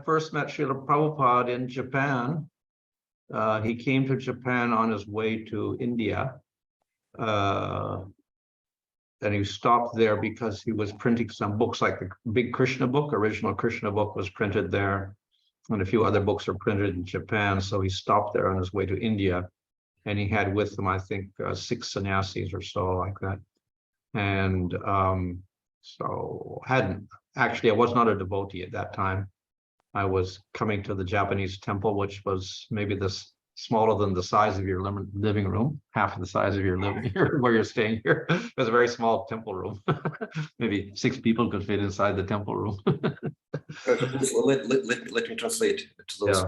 first met Srila Prabhupada in Japan. He came to Japan on his way to India. And he stopped there because he was printing some books, like the big Krishna book, original Krishna book was printed there. And a few other books are printed in Japan. So he stopped there on his way to India. And he had with him, I think, 6 sannyasis or so, like that. And so actually, I was not a devotee at that time. I was coming to the Japanese temple, which was maybe smaller than the size of your living room, half of the size of your living where you're staying here. It was a very small temple room. Maybe 6 people could fit inside the temple room. Let me translate to those.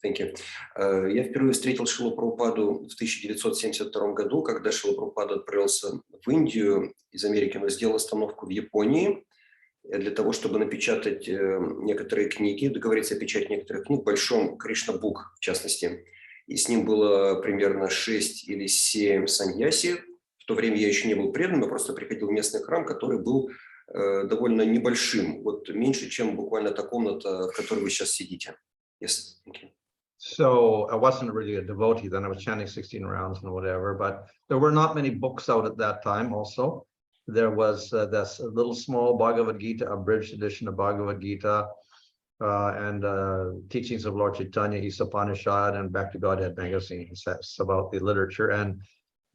Thank you. Я впервые встретил Шрилу Прабхупаду в 1972 году, когда Шрила Прабхупада отправился в Индию из Америки, но сделал остановку в Японии для того, чтобы напечатать некоторые книги, договориться о печати некоторых книг в большом Кришна-бук, в частности. И с ним было примерно 6 или 7 саньяси. В то время я еще не был преданным, я просто приходил в местный храм, который был довольно небольшим, вот меньше, чем буквально та комната, в которой вы сейчас сидите. Yes, thank you. So I wasn't really a devotee then. I was chanting 16 rounds and whatever, but there were not many books out at that time also. There was this little small Bhagavad-gita, abridged edition of Bhagavad-gita, and teachings of Lord Chaitanya, Isa-Upanishad, and Back to Godhead magazine. That's about the literature. And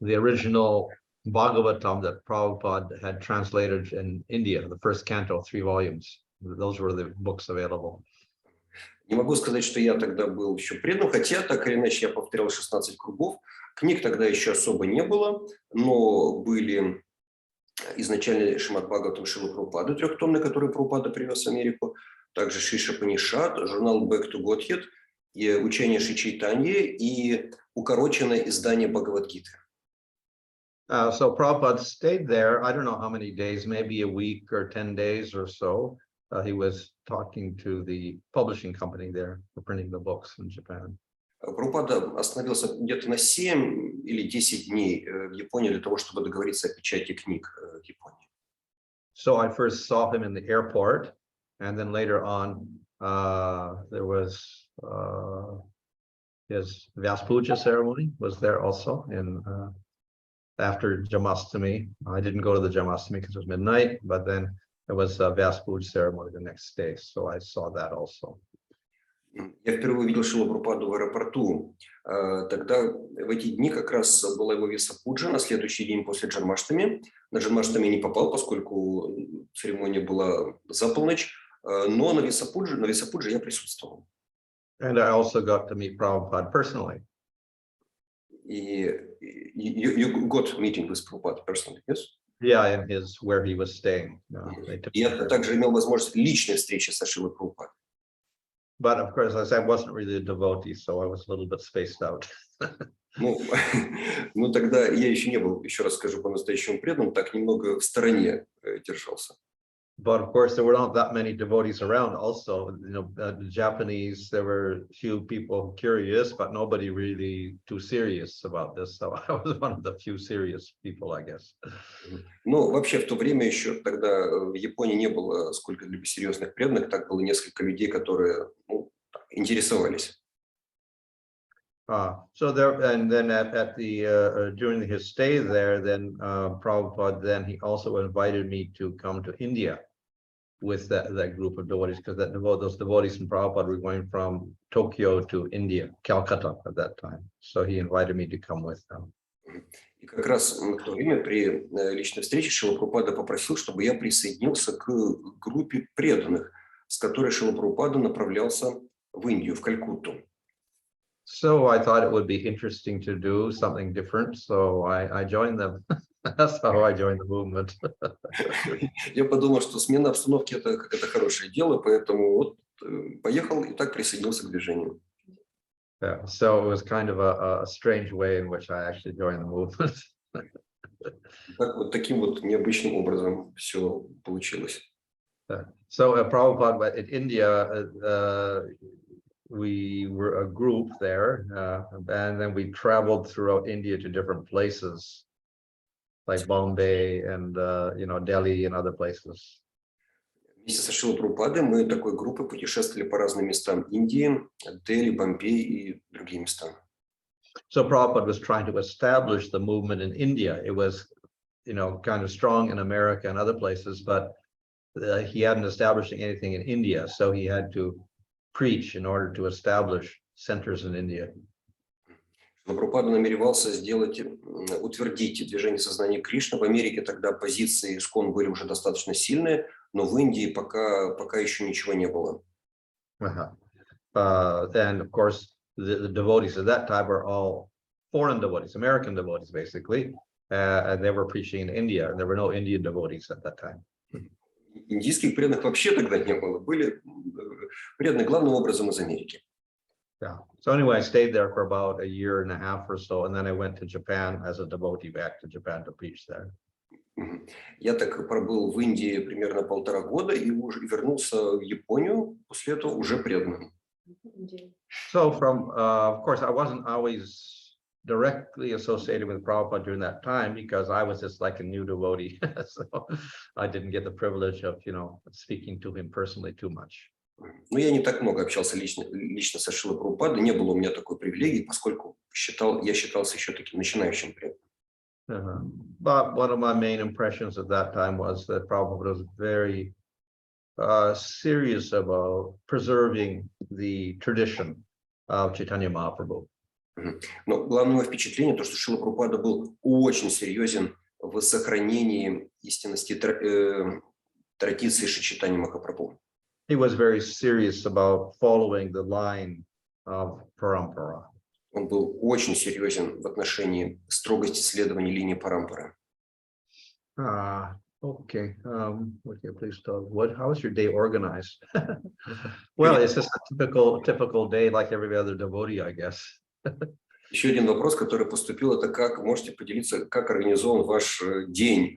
the original Bhagavatam that Prabhupada had translated in India, the first canto, 3 volumes. Those were the books available. Не могу сказать, что я тогда был еще предан, хотя так или иначе я повторял 16 кругов. Книг тогда еще особо не было, но были изначально шримад-бхагаватам Шрилы Прабхупады, 3-томный, который Прабхупада привез в Америку, также Шри-Шапанишат, журнал Back to Godhead, и учение Шри Чайтаньи и укороченное издание Бхагавад-гиты. So Prabhupada stayed there, I don't know how many days, maybe a week or 10 days or so. He was talking to the publishing company there for printing the books in Japan. Прабхупада остановился где-то на 7 или 10 дней в Японии для того, чтобы договориться о печати книг в Японии. So I first saw him in the airport, and then later on there was his Vyaspuja ceremony was there also in after Jamastami. I didn't go to the Jamastami because it was midnight, but then there was a Vyaspuja ceremony the next day, so I saw that also. Я впервые увидел Шрилу Прабхупаду в аэропорту. Тогда в эти дни как раз была его Вьясапуджа, на следующий день после Джанмаштами. На Джанмаштами не попал, поскольку церемония была за полночь, но на Вьясапудже я присутствовал. And I also got to meet Prabhupada personally. You got meeting with Prabhupada personally, yes? Yeah, in where he was staying. Я также имел возможность личной встречи со Шрилой Прабхупадой. But of course, as I wasn't really a devotee, so I was a little bit spaced out. Ну, тогда я еще не был, еще раз скажу, по-настоящему преданным, так немного в стороне держался. But of course, there were not that many devotees around. Also, the Japanese, there were few people curious, but nobody really too serious about this. So I was one of the few serious people, I guess. Ну, вообще в то время еще тогда в Японии не было сколько-либо серьезных преданных, так было несколько людей, которые интересовались. So there, and then at the during his stay there, then Prabhupada, then he also invited me to come to India with that group of devotees, because those devotees from Prabhupada were going from Tokyo to India, Calcutta at that time. So he invited me to come with them. И как раз в то время при личной встрече Шрила Прабхупада попросил, чтобы я присоединился к группе преданных, с которой Шрила Прабхупада направлялся в Индию, в Калькутту. So I thought it would be interesting to do something different, so I joined them. That's how I joined the movement. Я подумал, что смена обстановки это хорошее дело, поэтому вот поехал и так присоединился к движению. Yeah, so it was kind of a strange way in which I actually joined the movement. Так вот таким вот необычным образом все получилось. So Prabhupada in India, we were a group there, and then we traveled throughout India to different places, like Bombay and Delhi and other places. Вместе со Шрилой Прабхупадой мы такой группой путешествовали по разным местам Индии, Дели, Бомбей и другие места. So Prabhupada was trying to establish the movement in India. It was, kind of strong in America and other places, but he hadn't established anything in India. So he had to preach in order to establish centers in India. Но Прабхупада намеревался утвердить движение сознания Кришны. В Америке тогда позиции ИСККОН были уже достаточно сильные, но в Индии пока еще ничего не было. And of course, the devotees at that time were all foreign devotees, American devotees, basically. And they were preaching in India, and there were no Indian devotees at that time. Индийских преданных вообще тогда не было. Были преданные главным образом из Америки. Yeah. So anyway, I stayed there for about a year and a half or so, and then I went to Japan as a devotee, back to Japan to preach there. Я так пробыл в Индии примерно 1,5 года и уже вернулся в Японию после этого уже преданным. So of course, I wasn't always directly associated with Prabhupada during that time because I was just like a new devotee. So I didn't get the privilege of, speaking to him personally too much. Но я не так много общался лично со Шрилой Прабхупадой, не было у меня такой привилегии, поскольку я считался еще таким начинающим преданным. But one of my main impressions at that time was that Prabhupada was very serious about preserving the tradition of Chaitanya Mahaprabhu. Но главное впечатление то, что Шрила Прабхупада был очень серьезен в сохранении истинности традиции Шри Чайтаньи Махапрабху. He was very serious about following the line of parampara. Он был очень серьезен в отношении строгости следования линии парампары. Okay. Okay, please talk. How is your day organized? Well, it's just a typical day like every other devotee, I guess. Еще один вопрос, который поступил, это можете поделиться, как организован ваш день,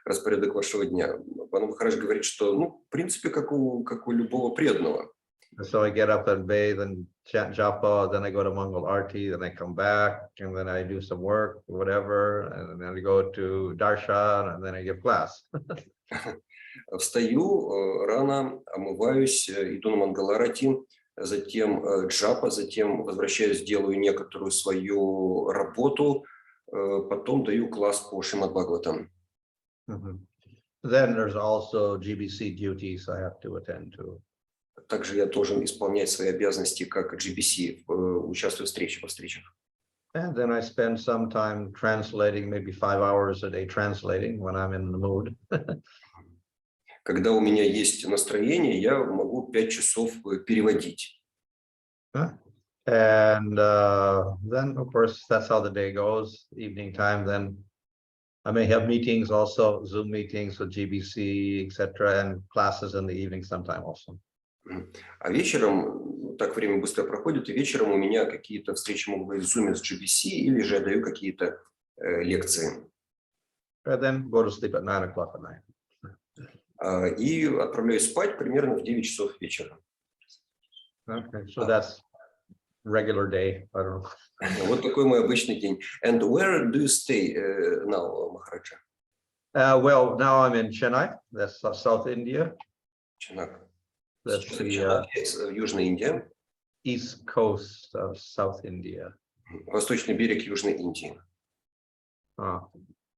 распорядок вашего дня. Бхану Махарадж говорит, что, в принципе, как у любого преданного. So I get up and bathe and chant japa, then I go to Mangal Arti, then I come back, and then I do some work, whatever, and then I go to darshan, and then I give class. Встаю рано, омываюсь, иду на Мангал-арати, затем джапа, затем возвращаюсь, делаю некоторую свою работу, потом даю класс по шримад-бхагаватам. Then there's also GBC duties I have to attend to. Также я должен исполнять свои обязанности как GBC, участвую во встречах. And then I spend some time translating, maybe 5 hours a day translating when I'm in the mood. Когда у меня есть настроение, я могу 5 часов переводить. And then, of course, that's how the day goes. Evening time, then I may have meetings also, Zoom meetings with GBC, etc., and classes in the evening sometime also. А вечером, так время быстро проходит, и вечером у меня какие-то встречи могут быть в Zoom с GBC, или же я даю какие-то лекции. And then go to sleep at 9 o'clock at night. И отправляюсь спать примерно в 9 часов вечера. Okay, so that's regular day. I don't know. Вот такой мой обычный день. And where do you stay now, Maharaja? Well, now I'm in Chennai, that's South India. Ченак. That's the Южная Индия. East coast of South India. Восточный берег Южной Индии.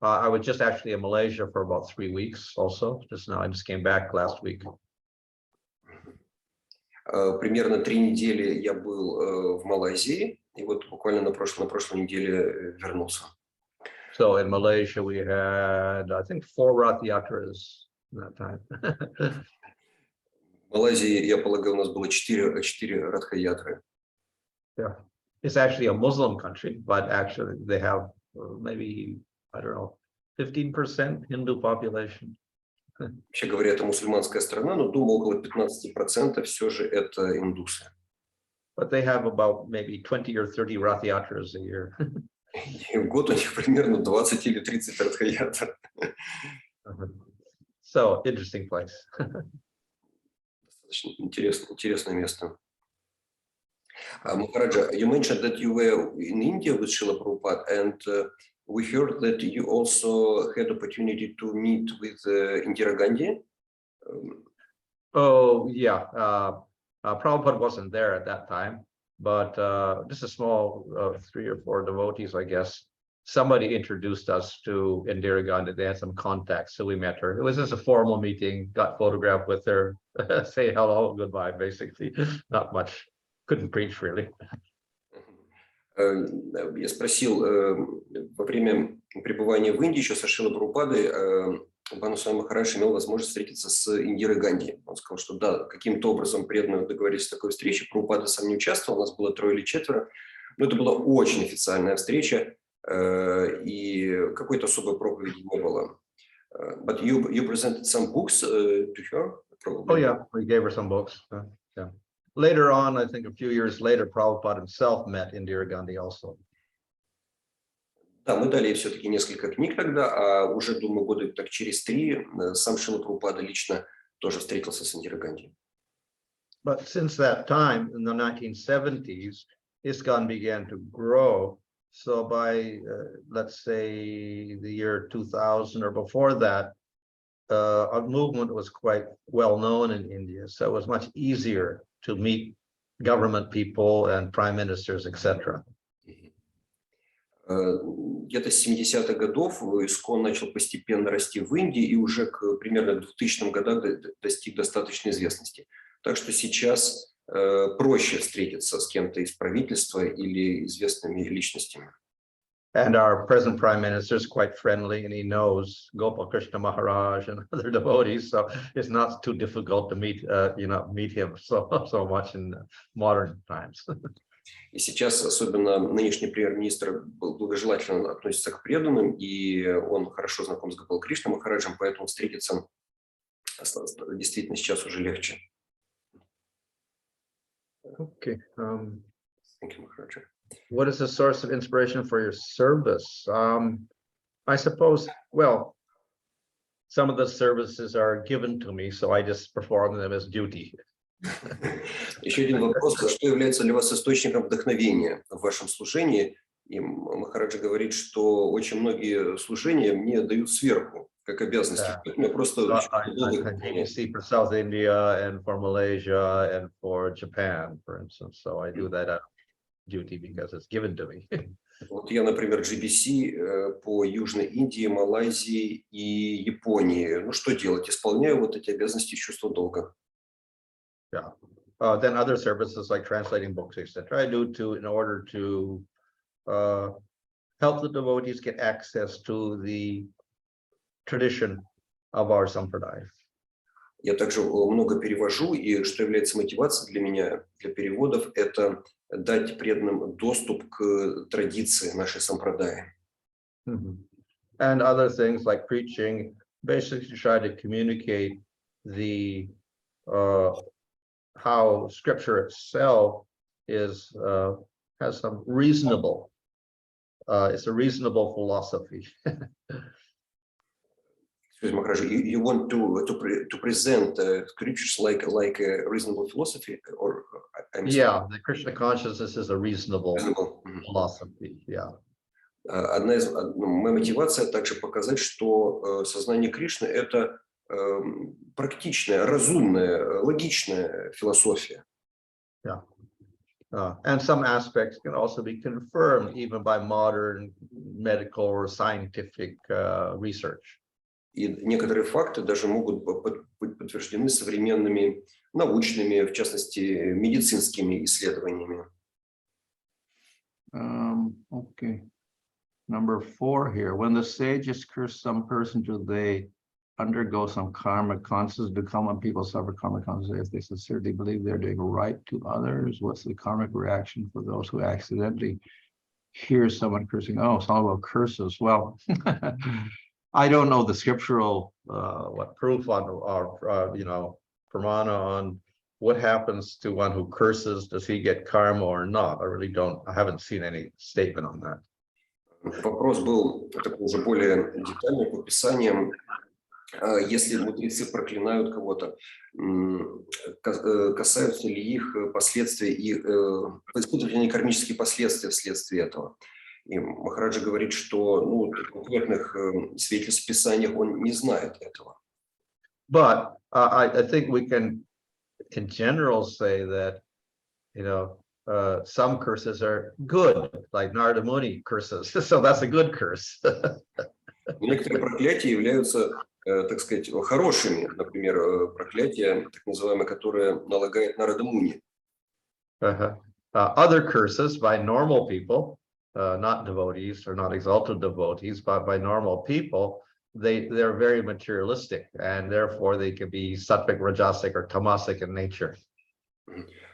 I was just actually in Malaysia for about 3 weeks also. I just came back last week. Примерно 3 недели я был в Малайзии, и вот буквально на прошлой неделе вернулся. So in Malaysia we had, I think, 4 Rath Yatras that time. В Малайзии, я полагаю, у нас было 4 Радха-ятры. Yeah, it's actually a Muslim country, but actually they have maybe, I don't know, 15% Hindu population. Вообще говоря, это мусульманская страна, но думаю, около 15% все же это индусы. But they have about maybe 20 or 30 Rath Yatras a year. И в год у них примерно 20 или 30 Радха-ятр. So, interesting place. Достаточно интересное место. Maharaja, you mentioned that you were in India with Srila Prabhupada, and we heard that you also had opportunity to meet with Indira Gandhi. Oh, yeah. Prabhupada wasn't there at that time, but just a small 3 or 4 devotees, I guess. Somebody introduced us to Indira Gandhi. They had some contacts, so we met her. It was just a formal meeting, got photographed with her, say hello, goodbye, basically. Not much. Couldn't preach, really. Я спросил, во время пребывания в Индии еще со Шрилой Прабхупадой, Бхану Свами Махарадж имел возможность встретиться с Индирой Ганди. Он сказал, что да, каким-то образом преданные договорились о такой встрече. Прабхупада сам не участвовал, у нас было 3 или 4, но это была очень официальная встреча, и какой-то особой проповеди не было. But you presented some books to her? Probably. Oh, yeah, we gave her some books. Yeah. Later on, I think a few years later, Prabhupada himself met Indira Gandhi also. Да, мы дали все-таки несколько книг тогда, а уже, думаю, года так через 3 сам Шрила Прабхупада лично тоже встретился с Индирой Ганди. But since that time, in the 1970s, ISKCON began to grow. So by, let's say, the year 2000 or before that, a movement was quite well known in India. So it was much easier to meet government people and prime ministers, etc. Где-то с 70-х годов ISKCON начал постепенно расти в Индии и уже к примерно 2000 годам достиг достаточной известности. Так что сейчас проще встретиться с кем-то из правительства или известными личностями. And our present prime minister is quite friendly, and he knows Gopal Krishna Maharaj and other devotees, so it's not too difficult to meet him so much in modern times. И сейчас особенно нынешний премьер-министр благожелательно относится к преданным, и он хорошо знаком с Гопал Кришна Махараджем, поэтому встретиться действительно сейчас уже легче. Okay. Thank you, Maharaj. What is the source of inspiration for your service? I suppose, well, some of the services are given to me, so I just perform them as duty. Еще один вопрос. Что является для вас источником вдохновения в вашем служении? И Махараджа говорит, что очень многие служения мне дают сверху, как обязанности. Я просто I see for South India and for Malaysia and for Japan, for instance. So I do that out of duty because it's given to me. Вот я, например, GBC по Южной Индии, Малайзии и Японии. Ну что делать? Исполняю вот эти обязанности из чувства долга. Yeah. Then other services like translating books, etc. I do in order to help the devotees get access to the tradition of our sampradaya. Я также много перевожу, и что является мотивацией для меня, для переводов, это дать преданным доступ к традиции нашей сампрадаи. And other things like preaching, basically try to communicate the how scripture itself is has some reasonable it's a reasonable philosophy. Excuse me, Maharaj, you want to present scriptures like a reasonable philosophy, or yeah, the Krishna consciousness is a reasonable philosophy. Yeah. Моя мотивация также показать, что сознание Кришны — это практичная, разумная, логичная философия. Yeah. And some aspects can also be confirmed even by modern medical or scientific research. И некоторые факты даже могут быть подтверждены современными научными, в частности, медицинскими исследованиями. Okay. Number 4 here. When the sages curse some person, do they undergo some karma consequences? Do common people suffer karma consequences if they sincerely believe they're doing right to others? What's the karmic reaction for those who accidentally hear someone cursing? Oh, it's all about curses. Well, I don't know the scriptural proof on or pramana on what happens to one who curses. Does he get karma or not? I really don't. I haven't seen any statement on that. Вопрос был такой уже более детальный по Писаниям. Если мудрецы проклинают кого-то, касаются ли их последствия и испытывают ли они кармические последствия вследствие этого? И Махараджа говорит, что конкретных свидетельств в Писаниях он не знает этого. But I think we can, in general, say that, some curses are good, like Narada Muni curses. So that's a good curse. Некоторые проклятия являются, так сказать, хорошими. Например, проклятие, так называемое, которое налагает Нарада Муни. Other curses by normal people, not devotees or not exalted devotees, but by normal people, they're very materialistic, and therefore they can be sattvic, rajasic, or tamasic in nature.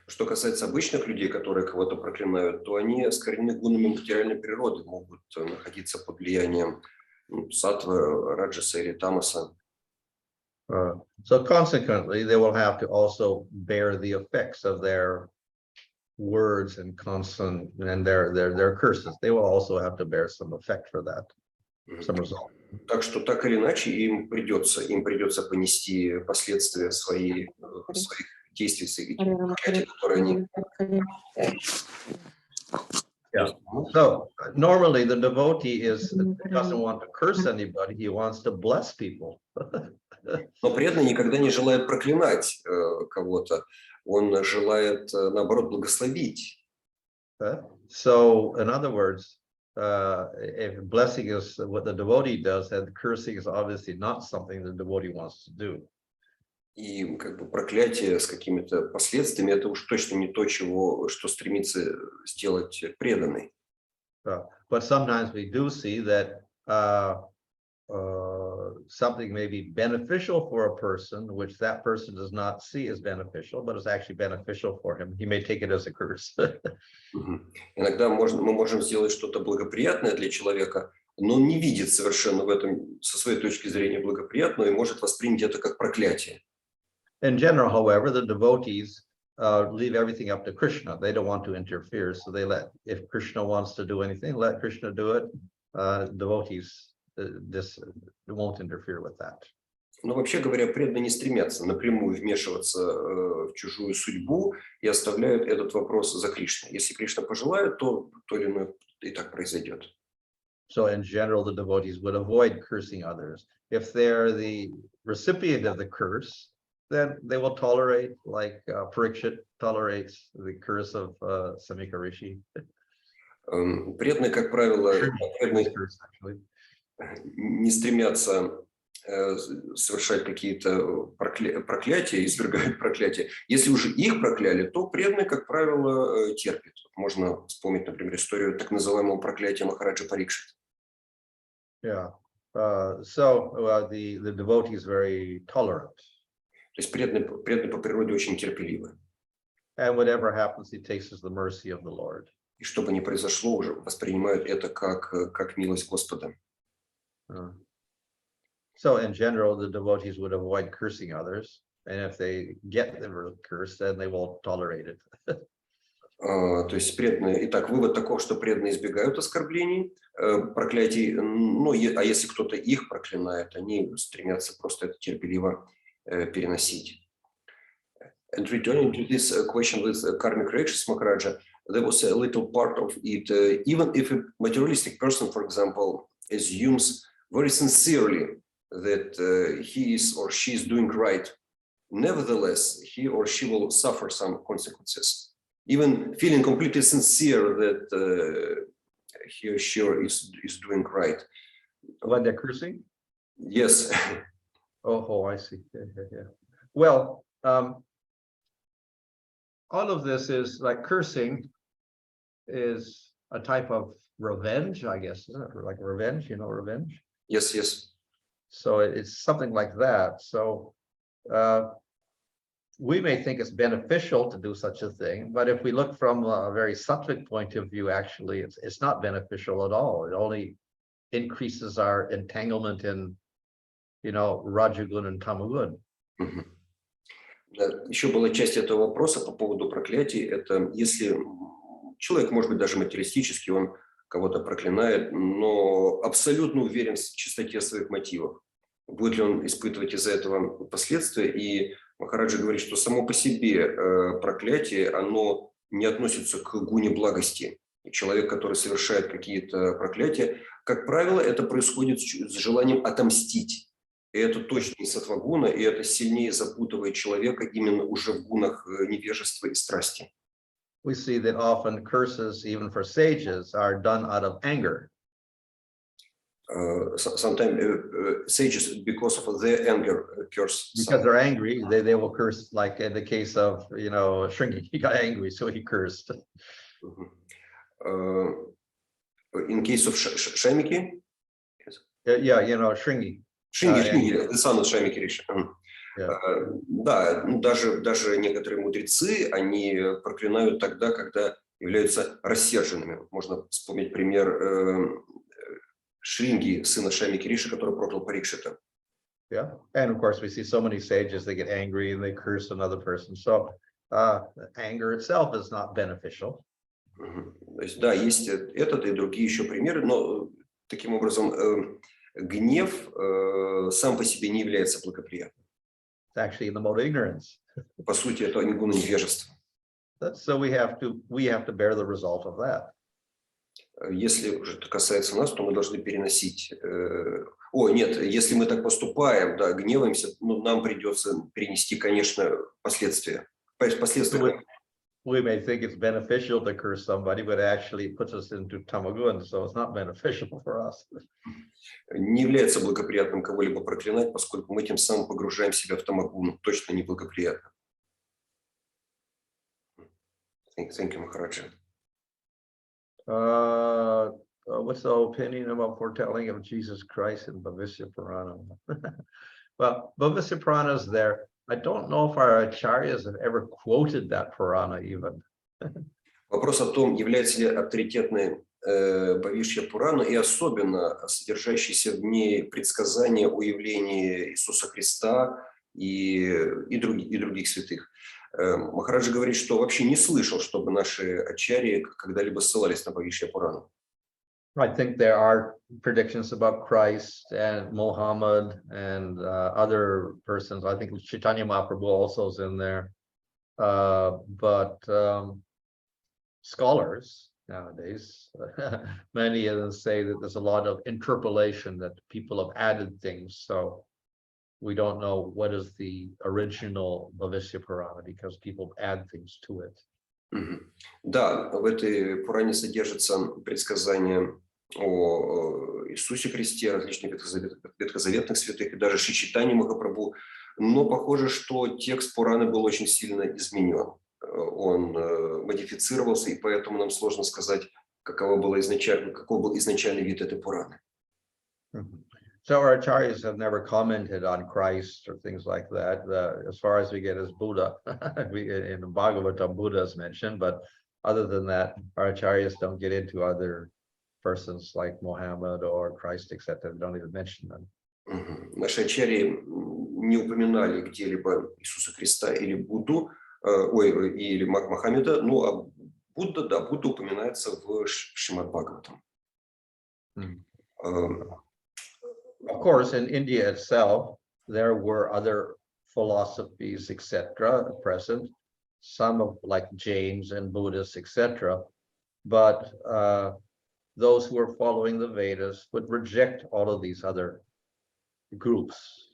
Что касается обычных людей, которые кого-то проклинают, то они осквернены гунами материальной природы, могут находиться под влиянием саттвы, раджаса или тамаса. So consequently, they will have to also bear the effects of their words and constant and their curses. They will also have to bear some effect for that, some result. Так что так или иначе им придется понести последствия своих действий, своих проклятий, которые они. Yeah. So normally the devotee doesn't want to curse anybody, he wants to bless people. Но преданный никогда не желает проклинать кого-то, он желает, наоборот, благословить. So, in other words, if blessing is what the devotee does, then cursing is obviously not something the devotee wants to do. И как бы проклятие с какими-то последствиями – это уж точно не то, что стремится сделать преданный. But sometimes we do see that something may be beneficial for a person, which that person does not see as beneficial, but is actually beneficial for him. He may take it as a curse. Иногда мы можем сделать что-то благоприятное для человека, но он не видит совершенно в этом со своей точки зрения благоприятного и может воспринять это как проклятие. In general, however, the devotees leave everything up to Krishna. They don't want to interfere, so if Krishna wants to do anything, let Krishna do it. Devotees won't interfere with that. Но вообще говоря, преданные не стремятся напрямую вмешиваться в чужую судьбу и оставляют этот вопрос за Кришной. Если Кришна пожелает, то или иное и так произойдет. So in general, the devotees would avoid cursing others. If they're the recipient of the curse, then they will tolerate, like Parikshit tolerates the curse of Samika Rishi. Преданные, как правило, не стремятся совершать какие-то проклятия, извергают проклятия. Если уже их прокляли, то преданные, как правило, терпят. Можно вспомнить, например, историю так называемого проклятия Махараджа Парикшит. Yeah. So the devotee is very tolerant. То есть преданные по природе очень терпеливы. And whatever happens, he takes as the mercy of the Lord. И что бы ни произошло, уже воспринимают это как милость Господа. So in general, the devotees would avoid cursing others, and if they get the curse, then they won't tolerate it. То есть преданные. Итак, вывод таков, что преданные избегают оскорблений, проклятий. Ну, а если кто-то их проклинает, они стремятся просто это терпеливо переносить. And returning to this question with karmic reactions, Maharaja, there was a little part of it. Even if a materialistic person, for example, assumes very sincerely that he is or she is doing right, nevertheless, he or she will suffer some consequences. Even feeling completely sincere that he or she is doing right. When they're cursing? Yes. Oh, I see. Yeah. Well, all of this is like cursing is a type of revenge, I guess, isn't it? Like revenge, revenge? Yes, yes. So it's something like that. So we may think it's beneficial to do such a thing, but if we look from a very sattvic point of view, actually, it's not beneficial at all. It only increases our entanglement in, Rajagun and Tamagun. Еще была часть этого вопроса по поводу проклятий. Это если человек, может быть, даже материалистически, он кого-то проклинает, но абсолютно уверен в чистоте своих мотивов. Будет ли он испытывать из-за этого последствия? И Махараджа говорит, что само по себе проклятие, оно не относится к гуне благости. И человек, который совершает какие-то проклятия, как правило, это происходит с желанием отомстить. И это точно не саттва-гуна, и это сильнее запутывает человека именно уже в гунах невежества и страсти. We see that often curses, even for sages, are done out of anger. Sometimes sages, because of their anger, curse. Because they're angry, they will curse, like in the case of, Shringi. He got angry, so he cursed. In case of Shamiki? Yeah, Shringi. Шринги, the son of Шамики Риши. Yeah. Да, даже некоторые мудрецы, они проклинают тогда, когда являются рассерженными. Можно вспомнить пример Шринги, сына Шамики Риши, который проклял Парикшита. Yeah, and of course we see so many sages, they get angry and they curse another person. So anger itself is not beneficial. То есть, да, есть этот и другие еще примеры, но таким образом гнев сам по себе не является благоприятным. It's actually in the mode of ignorance. По сути, это не гуна невежества. So we have to bear the result of that. Если уже это касается нас, то мы должны переносить. Нет, если мы так поступаем, да, гневаемся, нам придется перенести, конечно, последствия. We may think it's beneficial to curse somebody, but it actually puts us into tamagun, so it's not beneficial for us. Не является благоприятным кого-либо проклинать, поскольку мы тем самым погружаем себя в тамагун. Точно не благоприятно. Thank you, Махараджа. What's the opinion about foretelling of Jesus Christ in Bhavishya Purana? Well, Bhavishya Purana is there. I don't know if our acharyas have ever quoted that Purana even. Вопрос о том, является ли авторитетной Бхавишья Пурана и особенно содержащиеся в ней предсказания о явлении Иисуса Христа и других святых. Махараджа говорит, что вообще не слышал, чтобы наши ачарьи когда-либо ссылались на Бхавишья Пурану. I think there are predictions about Christ and Muhammad and other persons. I think Chaitanya Mahaprabhu also is in there. But scholars nowadays, many of them say that there's a lot of interpolation, that people have added things. So we don't know what is the original Bhavishya Purana because people add things to it. Да, в этой Пуране содержатся предсказания о Иисусе Христе, различных ветхозаветных святых и даже Шри Чайтаньи Махапрабху. Но похоже, что текст Пураны был очень сильно изменен. Он модифицировался, и поэтому нам сложно сказать, каков был изначальный вид этой Пураны. So our acharyas have never commented on Christ or things like that. As far as we get as Buddha, in Bhagavatam, Buddha is mentioned, but other than that, our acharyas don't get into other persons like Muhammad or Christ, etc. Don't even mention them. Наши ачарьи не упоминали где-либо Иисуса Христа или Будду, или Мухаммеда, ну а Будда, да, Будда упоминается в шримад-бхагаватам. Of course, in India itself, there were other philosophies, etc., present, some of like Jains and Buddhists, etc. But those who were following the Vedas would reject all of these other groups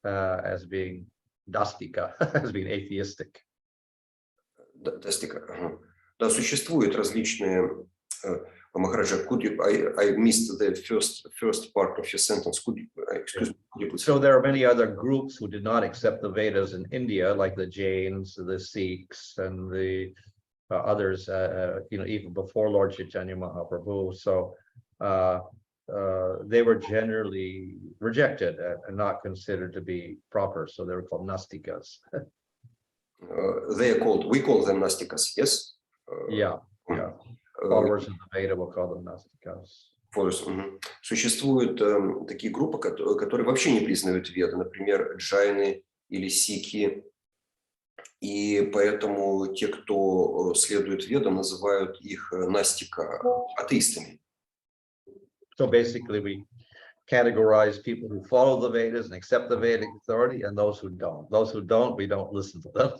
as being dastika, as being atheistic. Дастика. Да, существуют различные Махараджа, I missed the first part of your sentence. Could you please? So there are many other groups who did not accept the Vedas in India, like the Jains, the Sikhs, and the others, even before Lord Chaitanya Mahaprabhu. So they were generally rejected and not considered to be proper. So they were called Nastikas. We call them Nastikas, yes? Yeah. Followers of the Veda will call them Nastikas. Существуют такие группы, которые вообще не признают Веды, например, джайны или сикхи, и поэтому те, кто следует Ведам, называют их настика, атеистами. So basically we categorize people who follow the Vedas and accept the Vedic authority and those who don't. Those who don't, we don't listen to them.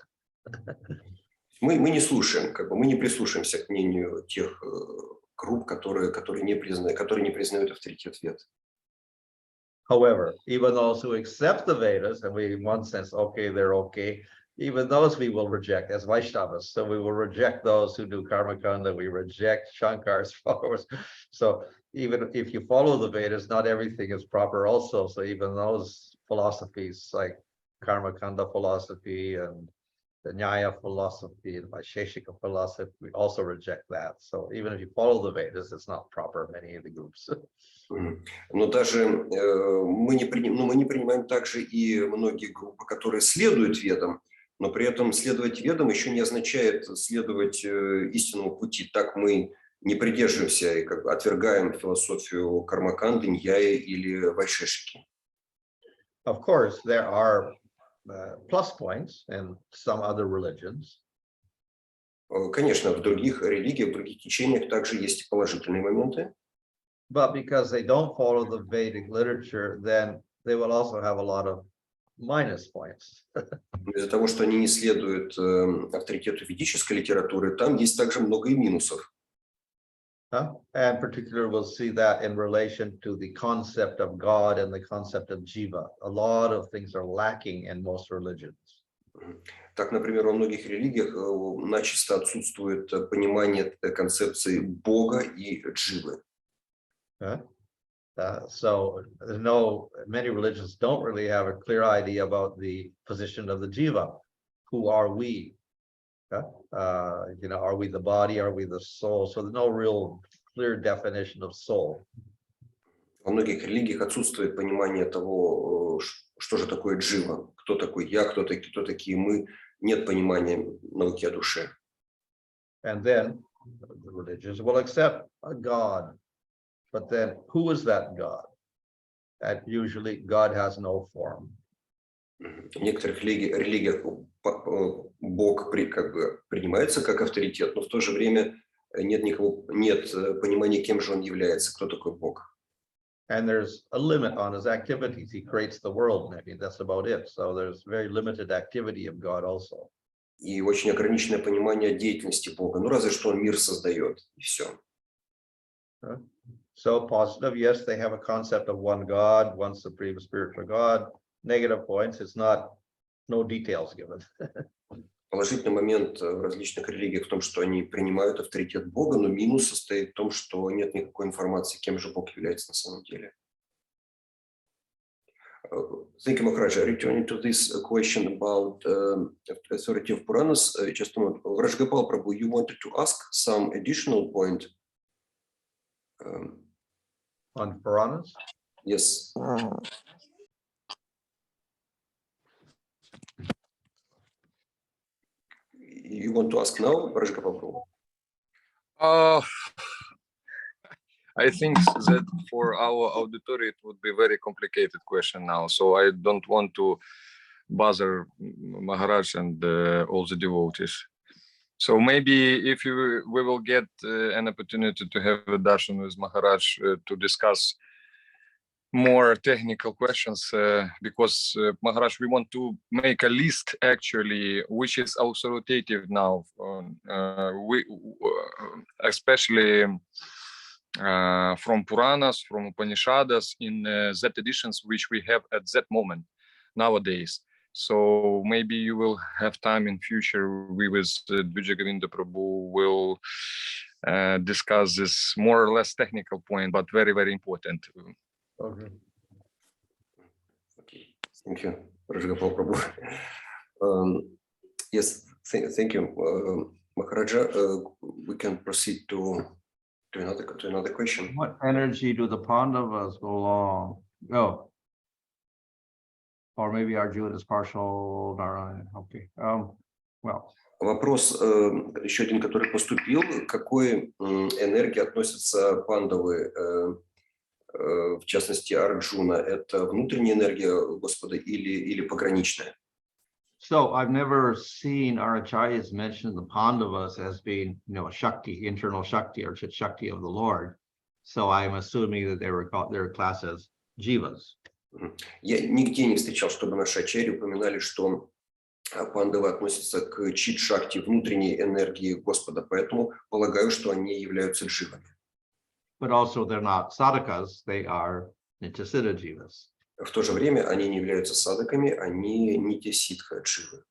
Мы не слушаем, мы не прислушаемся к мнению тех групп, которые не признают авторитет Вед. However, even those who accept the Vedas, and we in one sense, okay, they're okay, even those we will reject as Vaishnavas. So we will reject those who do karma kanda, we reject Shankar's followers. So even if you follow the Vedas, not everything is proper also. So even those philosophies like karma kanda philosophy and the Nyaya philosophy and Vaisheshika philosophy, we also reject that. So even if you follow the Vedas, it's not proper in many of the groups. Но даже мы не принимаем также и многие группы, которые следуют ведам, но при этом следовать ведам еще не означает следовать истинному пути. Так мы не придерживаемся и как бы отвергаем философию кармаканды, ньяи или вайшешики. Of course, there are plus points in some other religions. Конечно, в других религиях, в других течениях также есть положительные моменты. But because they don't follow the Vedic literature, then they will also have a lot of minus points. Из-за того, что они не следуют авторитету ведической литературы, там есть также много и минусов. And particularly, we'll see that in relation to the concept of God and the concept of jiva. A lot of things are lacking in most religions. Так, например, во многих религиях начисто отсутствует понимание концепции Бога и дживы. So many religions don't really have a clear idea about the position of the jiva. Who are we? Are we the body? Are we the soul? So there's no real clear definition of soul. Во многих религиях отсутствует понимание того, что же такое джива, кто такой я, кто такие мы. Нет понимания науки о душе. And then the religions will accept a God. But then who is that God? And usually God has no form. В некоторых религиях Бог принимается как авторитет, но в то же время нет понимания, кем же он является, кто такой Бог. And there's a limit on his activities. He creates the world, maybe that's about it. So there's very limited activity of God also. И очень ограниченное понимание деятельности Бога. Ну, разве что он мир создает, и все. So positive, yes, they have a concept of one God, one supreme spiritual God. Negative points, it's no details given. Положительный момент в различных религиях в том, что они принимают авторитет Бога, но минус состоит в том, что нет никакой информации, кем же Бог является на самом деле. Thank you, Maharaj. Returning to this question about authority of Puranas, just a moment. Rajagopal Prabhu, you wanted to ask some additional point? On Puranas? Yes. You want to ask now, Rajagopal Prabhu? I think that for our auditory, it would be a very complicated question now. So I don't want to bother Maharaj and all the devotees. So maybe if we will get an opportunity to have a darshan with Maharaj to discuss more technical questions, because Maharaj, we want to make a list actually, which is authoritative now, especially from Puranas, from Upanishads, in that editions which we have at that moment nowadays. So maybe you will have time in future. We with Dvija Govinda Prabhu will discuss this more or less technical point, but very, very important. Okay. Thank you, Rajagopal Prabhu. Yes, thank you, Maharaja. We can proceed to another question. What energy do the Pandavas belong? Oh. Or maybe Arjuna is partial Narayana. Okay. Well. Вопрос еще один, который поступил. К какой энергии относятся пандавы, в частности Арджуна? Это внутренняя энергия Господа или пограничная? So I've never seen our acharyas mention the Pandavas as being, a Shakti, internal Shakti or Shakti of the Lord. So I'm assuming that they're classed as jivas. Я нигде не встречал, чтобы наши ачарьи упоминали, что пандавы относятся к чит-шакти, внутренней энергии Господа, поэтому полагаю, что они являются дживами. But also they're not sadhakas, they are nityasiddha jivas. В то же время они не являются садаками, они нитя-ситха дживы.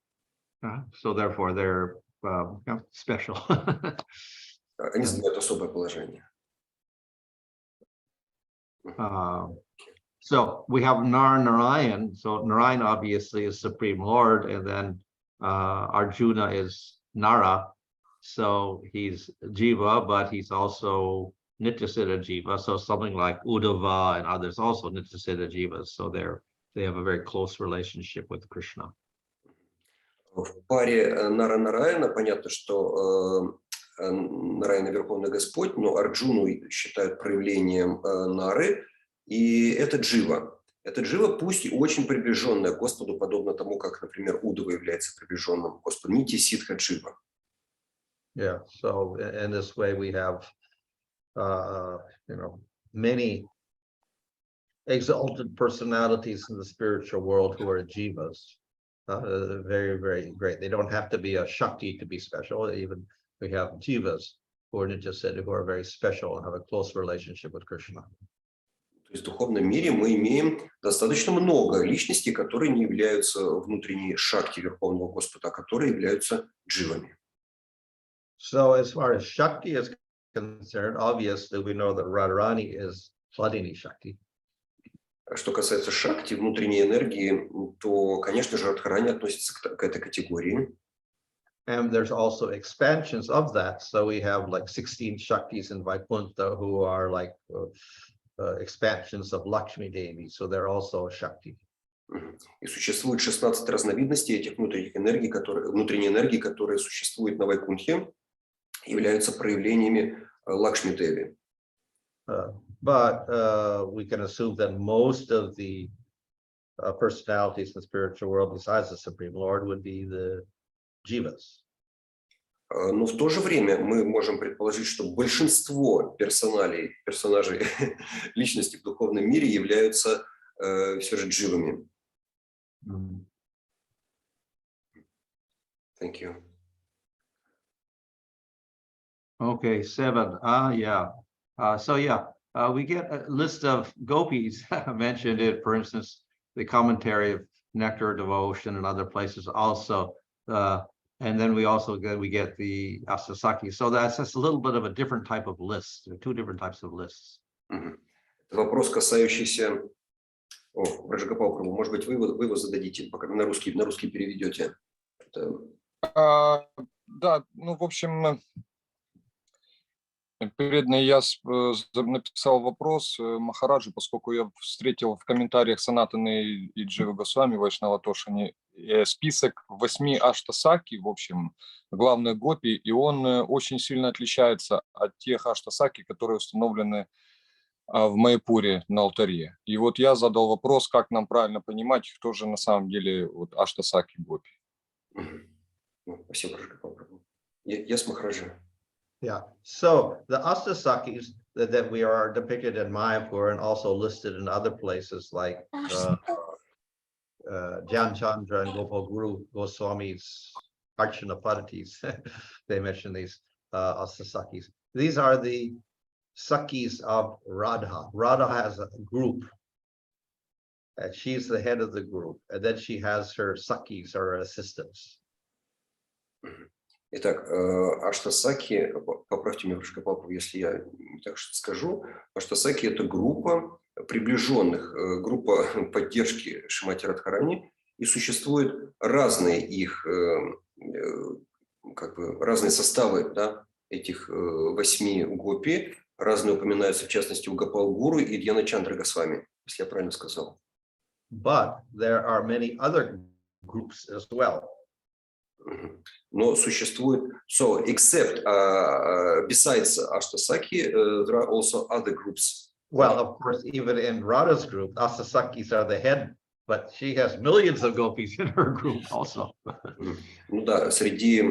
So therefore, they're special. Они занимают особое положение. So we have Narayan. So Narayan obviously is Supreme Lord, and then Arjuna is Nara. So he's Jiva, but he's also Nityasiddha Jiva. So something like Uddhava and others also Nityasiddha Jivas. So they have a very close relationship with Krishna. В паре Нара-Нараяна понятно, что Нараяна Верховный Господь, но Арджуну считают проявлением Нары, и это Джива. Это Джива, пусть и очень приближенная к Господу, подобно тому, как, например, Удава является приближенным к Господу. Нити-ситха Джива. Yeah, so in this way we have, many exalted personalities in the spiritual world who are jivas. Very, very great. They don't have to be a Shakti to be special. Even we have jivas who are Nityasiddha, who are very special and have a close relationship with Krishna. То есть в духовном мире мы имеем достаточно много личностей, которые не являются внутренней шакти Верховного Господа, а которые являются дживами. So as far as Shakti is concerned, obviously we know that Radharani is Hladini Shakti. Что касается шакти, внутренней энергии, то, конечно же, Радхарани относится к этой категории. And there's also expansions of that. So we have like 16 Shaktis in Vaikuntha who are like expansions of Lakshmi Devi. So they're also Shakti. И существует 16 разновидностей этих внутренних энергий, внутренней энергии, которые существуют на Вайкунтхе, являются проявлениями Лакшми Деви. But we can assume that most of the personalities in the spiritual world, besides the Supreme Lord, would be the jivas. Но в то же время мы можем предположить, что большинство персонажей личностей в духовном мире являются все же дживами. Thank you. Okay, 7. We get a list of gopis mentioned it, for instance, the commentary of Nectar of Devotion and other places also. And then we get the Astasaki. So that's just a little bit of a different type of list. There are two different types of lists. Вопрос, касающийся... Раджагопал Прабhu, может быть, вы его зададите, пока на русский переведете. Да, в общем... Передно я написал вопрос Махараджи, поскольку я встретил в комментариях Санатаны и Дживы Госвами, Вайшнава Тошани, список 8 аштасаки, в общем, главных гопи, и он очень сильно отличается от тех аштасаки, которые установлены в Майяпуре на алтаре. И вот я задал вопрос, как нам правильно понимать, кто же на самом деле аштасаки гопи. Спасибо, Раджагопал. Я с Махараджи. Yeah, so the Astasakis that we are depicted in Mayapur and also listed in other places like Dhyan Chandra and Gopal Guru Goswami's Archana Padatis, they mention these Astasakis. These are the Sakis of Radha. Radha has a group, and she's the head of the group, and then she has her Sakis or assistants. Итак, аштасаки, поправьте меня, Раджагопал, если я не так что скажу, аштасаки – это группа приближенных, группа поддержки Шримати Радхарани, и существуют разные их, разные составы, да, этих 8 гопи, разные упоминаются, в частности, у Гопал Гуру и Дьяна Чандры Госвами, если я правильно сказал. But there are many other groups as well. Но существует, so except besides Ashtasaki, there are also other groups. Well, of course, even in Radha's group, Astasakis are the head, but she has millions of gopis in her group also. Ну да, среди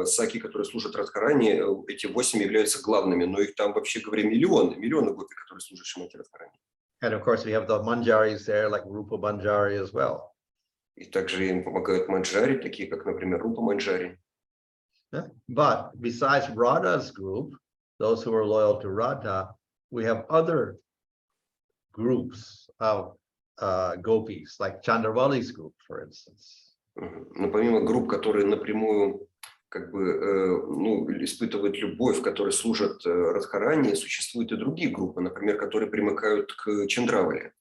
саки, которые служат Радхарани, эти 8 являются главными, но их там, вообще говоря, миллионы гопи, которые служат Шримати Радхарани. And of course, we have the Manjaris there, like Rupa Manjari as well. И также им помогают манджари, такие как, например, Рупа Манджари. But besides Radha's group, those who are loyal to Radha, we have other groups of gopis, like Chandravali's group, for instance. Но помимо групп, которые напрямую как бы испытывают любовь, которые служат Радхарани, существуют и другие группы, например, которые примыкают к Чандравали.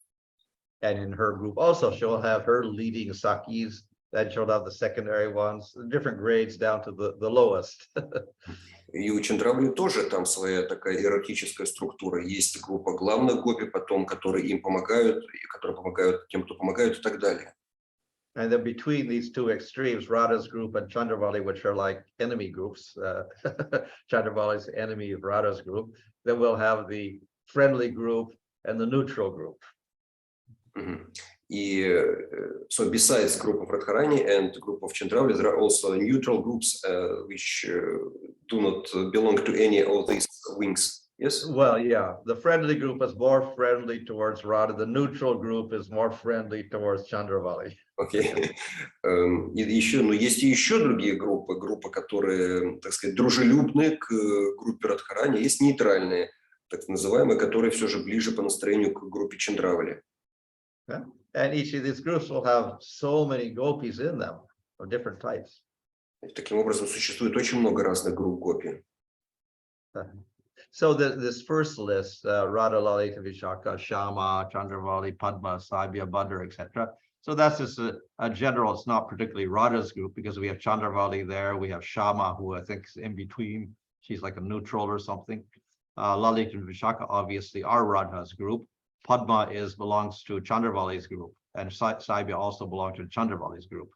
And in her group also, she'll have her leading Sakis, then she'll have the secondary ones, different grades down to the lowest. И у Чандравали тоже там своя такая иерархическая структура. Есть группа главных гопи, потом, которые им помогают, и которые помогают тем, кто помогает, и так далее. And then between these two extremes, Radha's group and Chandravali, which are like enemy groups, Chandravali's enemy of Radha's group, then we'll have the friendly group and the neutral group. So besides group of Radharani and group of Chandravali, there are also neutral groups which do not belong to any of these wings. Yes? Well, yeah, the friendly group is more friendly towards Radha. The neutral group is more friendly towards Chandravali. Окей. Но есть и еще другие группы, которые, так сказать, дружелюбны к группе Радхарани, есть нейтральные, так называемые, которые все же ближе по настроению к группе Чандравали. And each of these groups will have so many gopis in them of different types. Таким образом, существует очень много разных групп гопи. So this first list, Radha, Lalita, Vishaka, Shama, Chandravali, Padma, Saibya, Bhadra, etc. So that's just a general, it's not particularly Radha's group because we have Chandravali there, we have Shama, who I think is in between. She's like a neutral or something. Lalita and Vishaka obviously are Radha's group. Padma belongs to Chandravali's group, and Saibya also belongs to Chandravali's group.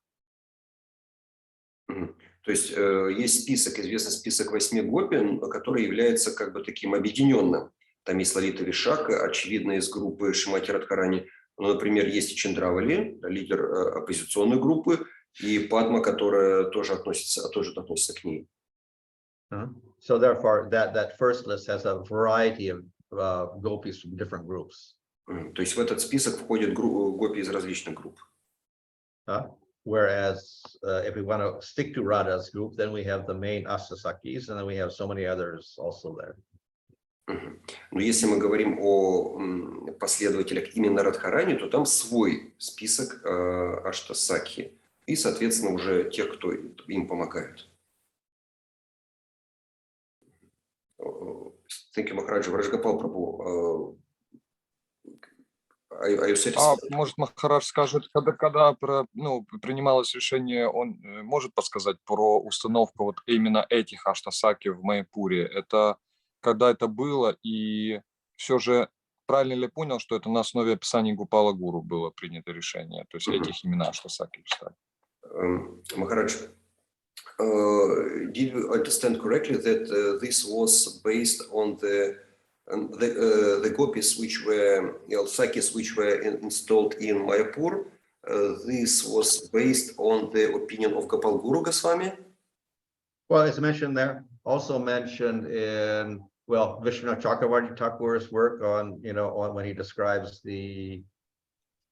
То есть есть список, известный список 8 гопи, который является как бы таким объединенным. Там есть Лалита Вишака, очевидно, из группы Шримати Радхарани. Ну, например, есть и Чандравали, лидер оппозиционной группы, и Падма, которая тоже относится к ней. So therefore, that first list has a variety of gopis from different groups. То есть в этот список входят гопи из различных групп. Whereas if we want to stick to Radha's group, then we have the main Astasakis, and then we have so many others also there. Но если мы говорим о последователях именно Радхарани, то там свой список Аштасаки и, соответственно, уже тех, кто им помогает. Thank you, Махараджа. Враджгопал Прабху. Может, Махарадж скажет, когда принималось решение, он может подсказать про установку вот именно этих аштасаки в Майяпуре? Это когда это было, и все же правильно ли понял, что это на основе описаний Гопала Гуру было принято решение, то есть этих именно аштасаки читать? Махарадж, did you understand correctly that this was based on the gopis which were sakis which were installed in Mayapur? This was based on the opinion of Gopal Guru Goswami? Well, it's mentioned there. Also mentioned in Vishwanath Chakravarti Thakur's work on when he describes the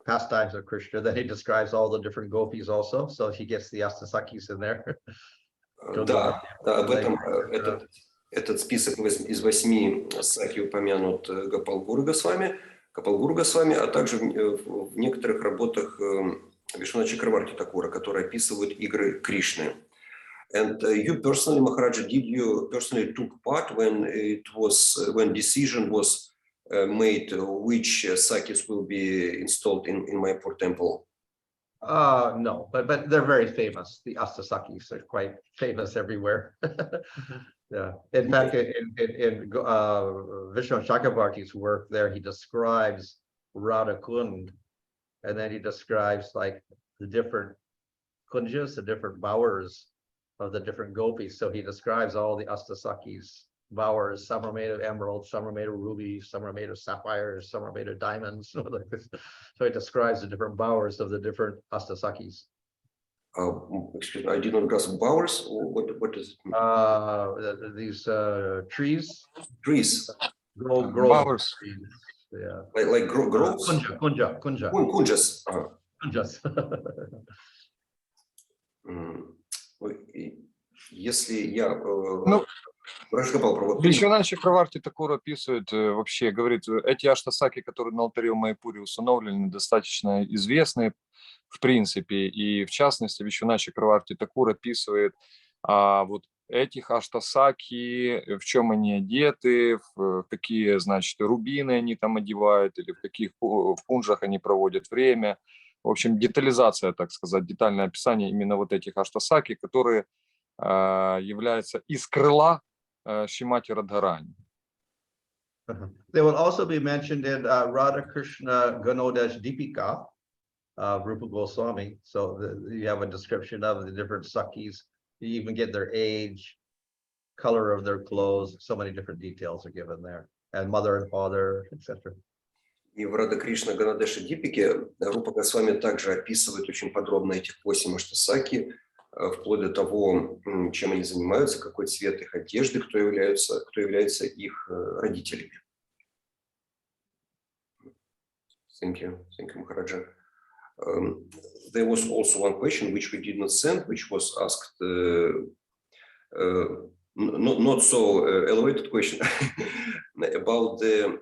pastimes of Krishna. Then he describes all the different gopis also. So he gets the Astasakis in there. Да, об этом этот список из 8 саки упомянут Гопал Гуру Госвами, а также в некоторых работах Вишванаth Чакраварти Такура, которые описывают игры Кришны. And you personally, Maharaja, did you personally took part when decision was made which sakis will be installed in Mayapur temple? No, but they're very famous. The Astasakis are quite famous everywhere. Yeah. In fact, in Vishwanath Chakravarti's work there, he describes Radha Kund, and then he describes like the different kunjas, the different bowers of the different gopis. So he describes all the Astasakis bowers. Some are made of emeralds, some are made of rubies, some are made of sapphires, some are made of diamonds. So he describes the different bowers of the different Astasakis. Excuse me, I did not grasp bowers. What is it? These trees. Trees. Bowers. Trees. Yeah. Like groves. Kunjas. Kunjas. Если я... Вишванат Чакраварти Такур описывает вообще, говорит, эти аштасаки, которые на алтаре в Майяпуре установлены, достаточно известны в принципе, и в частности Вишванат Чакраварти Такур описывает вот этих аштасаки, в чем они одеты, в какие, значит, рубины они там одевают, или в каких пунжах они проводят время. В общем, детализация, так сказать, детальное описание именно вот этих аштасаки, которые являются из крыла Шримати Радхарани. They will also be mentioned in Radha Krishna Ganodash Deepika of Rupa Goswami. So you have a description of the different Sakis. You even get their age, color of their clothes. So many different details are given there. And mother and father, etc. И в Рада Кришна Ганадеша Дипике Рупа Госвами также описывает очень подробно этих 8 аштасаки, вплоть до того, чем они занимаются, какой цвет их одежды, кто является их родителями. Thank you, Maharaja. There was also one question which we did not send, which was asked, not so elevated question, about the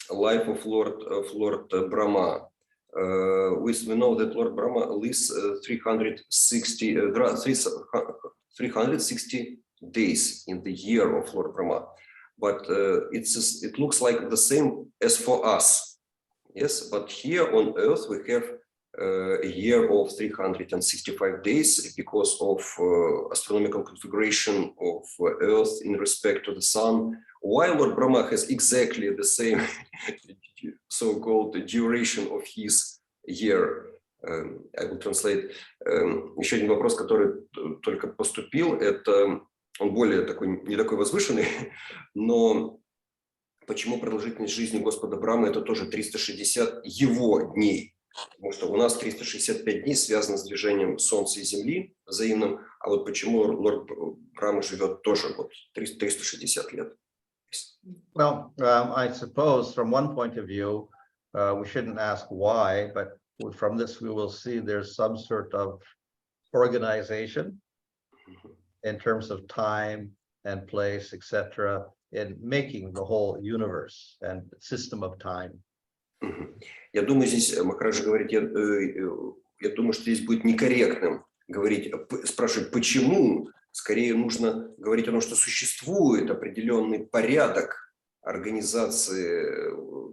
life of Lord Brahma. We know that Lord Brahma lives 360 days in the year of Lord Brahma, but it looks like the same as for us. Yes, but here on Earth we have a year of 365 days because of astronomical configuration of Earth in respect to the Sun. While Lord Brahma has exactly the same so-called duration of his year. I will translate. Еще один вопрос, который только поступил, это он более такой, не такой возвышенный, но почему продолжительность жизни Господа Брахмы это тоже 360 его дней? Потому что у нас 365 дней связано с движением Солнца и Земли взаимным, а вот почему Лорд Брахма живет тоже вот 360 лет? Well, I suppose from one point of view, we shouldn't ask why, but from this we will see there's some sort of organization in terms of time and place, etc., in making the whole universe and system of time. Я думаю, здесь Махарадж говорит, я думаю, что здесь будет некорректным говорить, спрашивать, почему. Скорее нужно говорить о том, что существует определенный порядок организации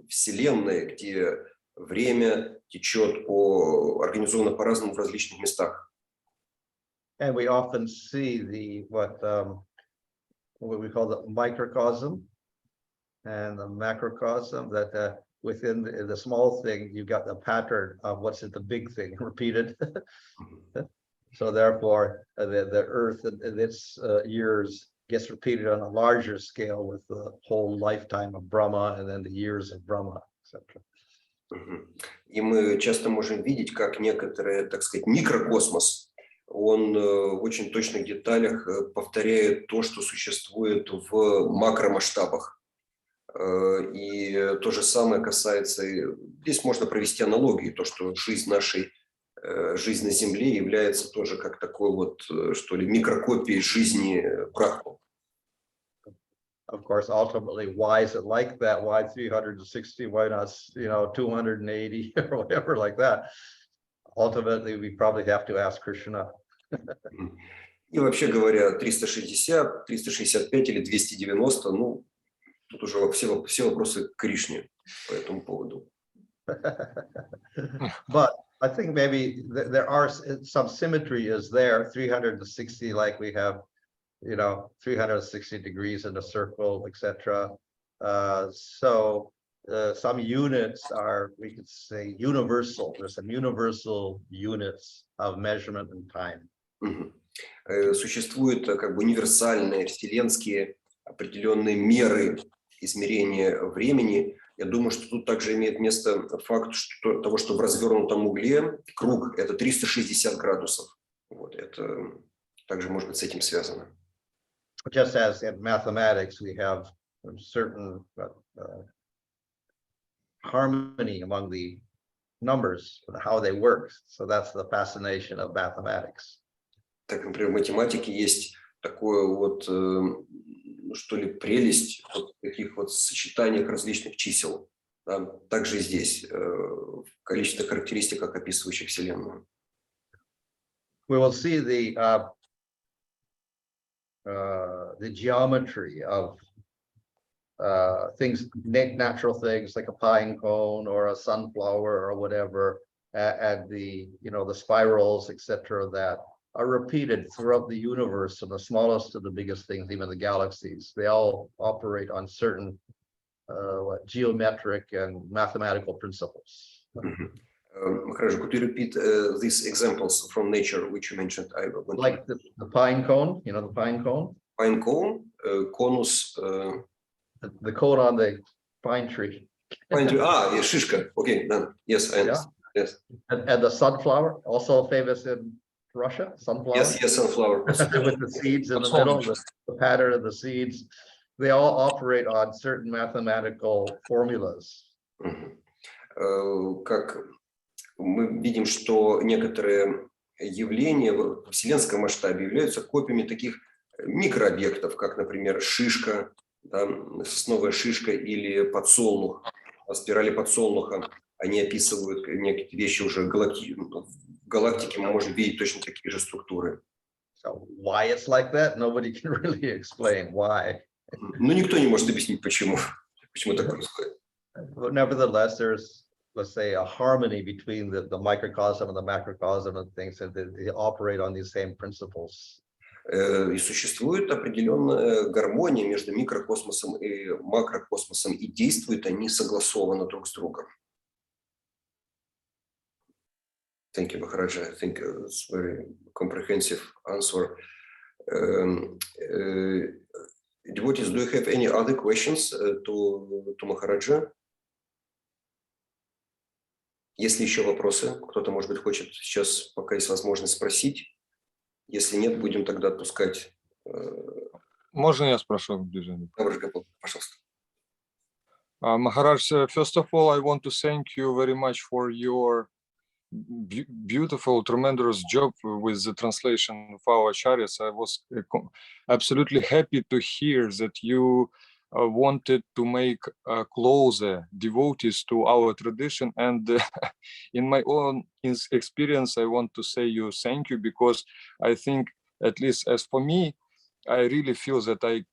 Вселенной, где время течет организовано по-разному в различных местах. And we often see what we call the microcosm and the macrocosm, that within the small thing, you've got the pattern of what's in the big thing repeated. So therefore, the Earth and its years gets repeated on a larger scale with the whole lifetime of Brahma and then the years of Brahma, etc. И мы часто можем видеть, как некоторые, так сказать, микрокосмос, он в очень точных деталях повторяет то, что существует в макромасштабах. И то же самое касается, здесь можно провести аналогию, то, что жизнь на Земле является тоже как такой вот, что ли, микрокопией жизни Брахмы. Of course, ultimately, why is it like that? Why 360? Why not, 280 or whatever like that? Ultimately, we probably have to ask Krishna. И вообще говоря, 360, 365 или 290, ну, тут уже все вопросы к Кришне по этому поводу. But I think maybe there are some symmetry is there, 360, like we have, 360 degrees in a circle, etc. So some units are, we could say, universal. There's some universal units of measurement and time. Существуют как бы универсальные вселенские определенные меры измерения времени. Я думаю, что тут также имеет место факт того, что в развернутом угле круг – это 360 градусов. Вот, это также может быть с этим связано. Just as in mathematics, we have certain harmony among the numbers, how they work. So that's the fascination of mathematics. Так, например, в математике есть такое вот ну, что ли, прелесть вот таких вот сочетаниях различных чисел. Да? Также здесь, в количественных характеристиках, описывающих Вселенную. We will see the geometry of things, natural things like a pine cone or a sunflower or whatever, and the spirals, etc., that are repeated throughout the universe, from the smallest to the biggest things, even the galaxies. They all operate on certain geometric and mathematical principles. Maharaj, could you repeat these examples from nature which you mentioned? Like the pine cone, the pine cone? Pine cone, conus. The cone on the pine tree. Pine tree. Yeah, shishka. Okay, then yes, I understand. Yes. And the sunflower, also famous in Russia, sunflower. Yes, sunflower. With the seeds in the middle, the pattern of the seeds, they all operate on certain mathematical formulas. Как мы видим, что некоторые явления в вселенском масштабе являются копиями таких микрообъектов, как, например, шишка, да, сосновая шишка или подсолнух, спирали подсолнуха. Они описывают некие вещи уже в галактике, мы можем видеть точно такие же структуры. So why it's like that, nobody can really explain why. Но никто не может объяснить, почему так происходит. But nevertheless, there's, let's say, a harmony between the microcosm and the macrocosm and things, and they operate on these same principles. И существует определенная гармония между микрокосмосом и макрокосмосом, и действуют они согласованно друг с другом. Thank you, Maharaj. I think it's a very comprehensive answer. Devotees, do you have any other questions to Maharaja? Есть ли еще вопросы? Кто-то, может быть, хочет сейчас, пока есть возможность, спросить. Если нет, будем тогда отпускать. Можно я спрошу, движение? Пожалуйста. Maharaj, first of all, I want to thank you very much for your beautiful, tremendous job with the translation of our acharyas. I was absolutely happy to hear that you wanted to make closer devotees to our tradition. And in my own experience, I want to say you thank you, because I think, at least as for me, I really feel that I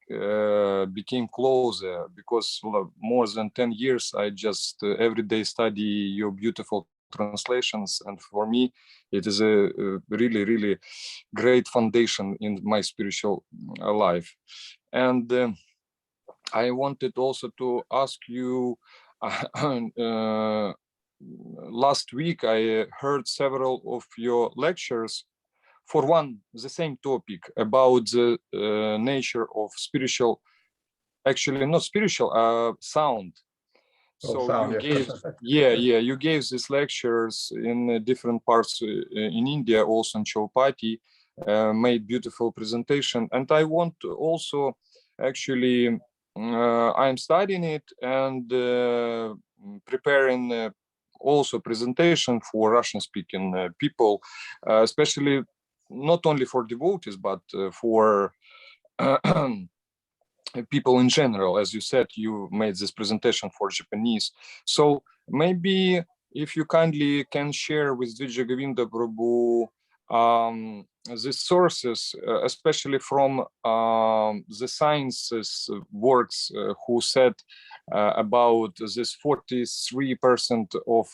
became closer, because more than 10 years, I just every day study your beautiful translations, and for me it is a really, really great foundation in my spiritual life. And I wanted also to ask you, last week I heard several of your lectures for the same topic about the nature of spiritual, actually not spiritual, sound. So sound, you gave, you gave these lectures in different parts in India, also in Chaupati, made beautiful presentation. And I want to also, actually, I'm studying it and preparing also presentation for Russian-speaking people, especially not only for devotees, but for people in general. As you said, you made this presentation for Japanese. So maybe if you kindly can share with Vijay Govinda Prabhu the sources, especially from the sciences works, who said about this 43% of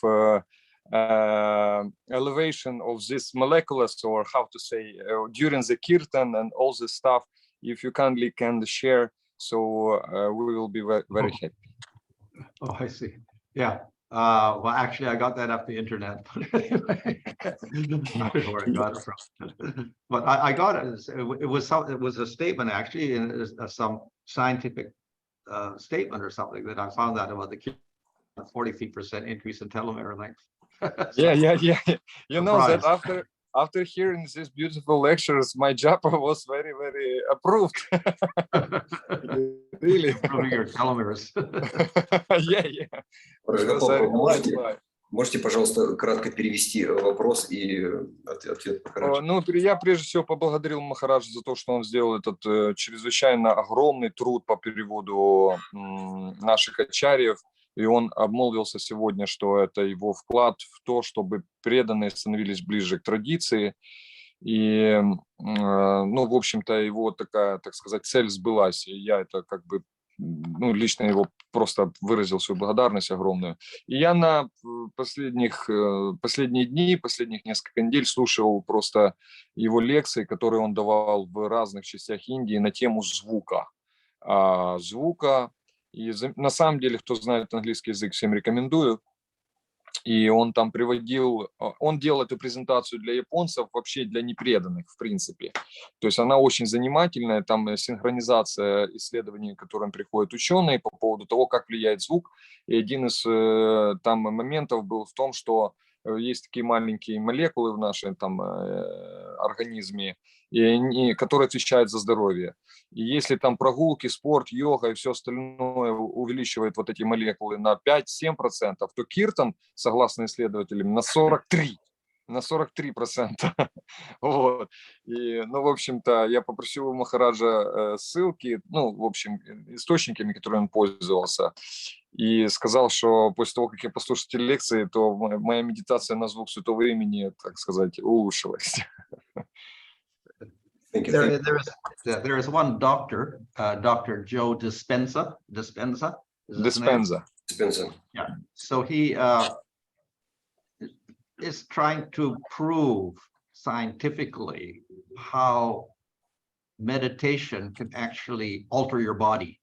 elevation of this molecules, or how to say, during the kirtan and all this stuff, if you kindly can share, so we will be very, very happy. Oh, I see. Yeah. Well, actually, I got that off the internet, but anyway, I don't know where I got it from. But I got it. It was a statement, actually, some scientific statement or something, that I found out about the 43% increase in telomere length. So, yeah. You know that after hearing these beautiful lectures, my japa was very, very approved. Really. Improving your telomeres. Yeah. Because I realized why. Можете, пожалуйста, кратко перевести вопрос и ответ Махараджа? Ну, я прежде всего поблагодарил Махараджа за то, что он сделал этот чрезвычайно огромный труд по переводу наших ачарьев. И он обмолвился сегодня, что это его вклад в то, чтобы преданные становились ближе к традиции. И, ну, в общем-то, его такая, так сказать, цель сбылась. И я это как бы, ну, лично его просто выразил свою благодарность огромную. И я на последние дни, последних несколько недель слушал просто его лекции, которые он давал в разных частях Индии на тему звука. И на самом деле, кто знает английский язык, всем рекомендую. И он там приводил, он делал эту презентацию для японцев, вообще для непреданных, в принципе. То есть она очень занимательная, там синхронизация исследований, к которым приходят ученые по поводу того, как влияет звук. И один из там моментов был в том, что есть такие маленькие молекулы в нашем там организме, которые отвечают за здоровье. И если там прогулки, спорт, йога и все остальное увеличивает вот эти молекулы на 5-7%, то киртан, согласно исследователям, на 43%. Вот. И, ну, в общем-то, я попросил у Махараджа ссылки, ну, в общем, источниками, которыми он пользовался, и сказал, что после того, как я послушал эти лекции, то моя медитация на звук святого имени, так сказать, улучшилась. There is one doctor, Dr. Joe Dispenza. Dispenza. Yeah. So he is trying to prove scientifically how meditation can actually alter your body.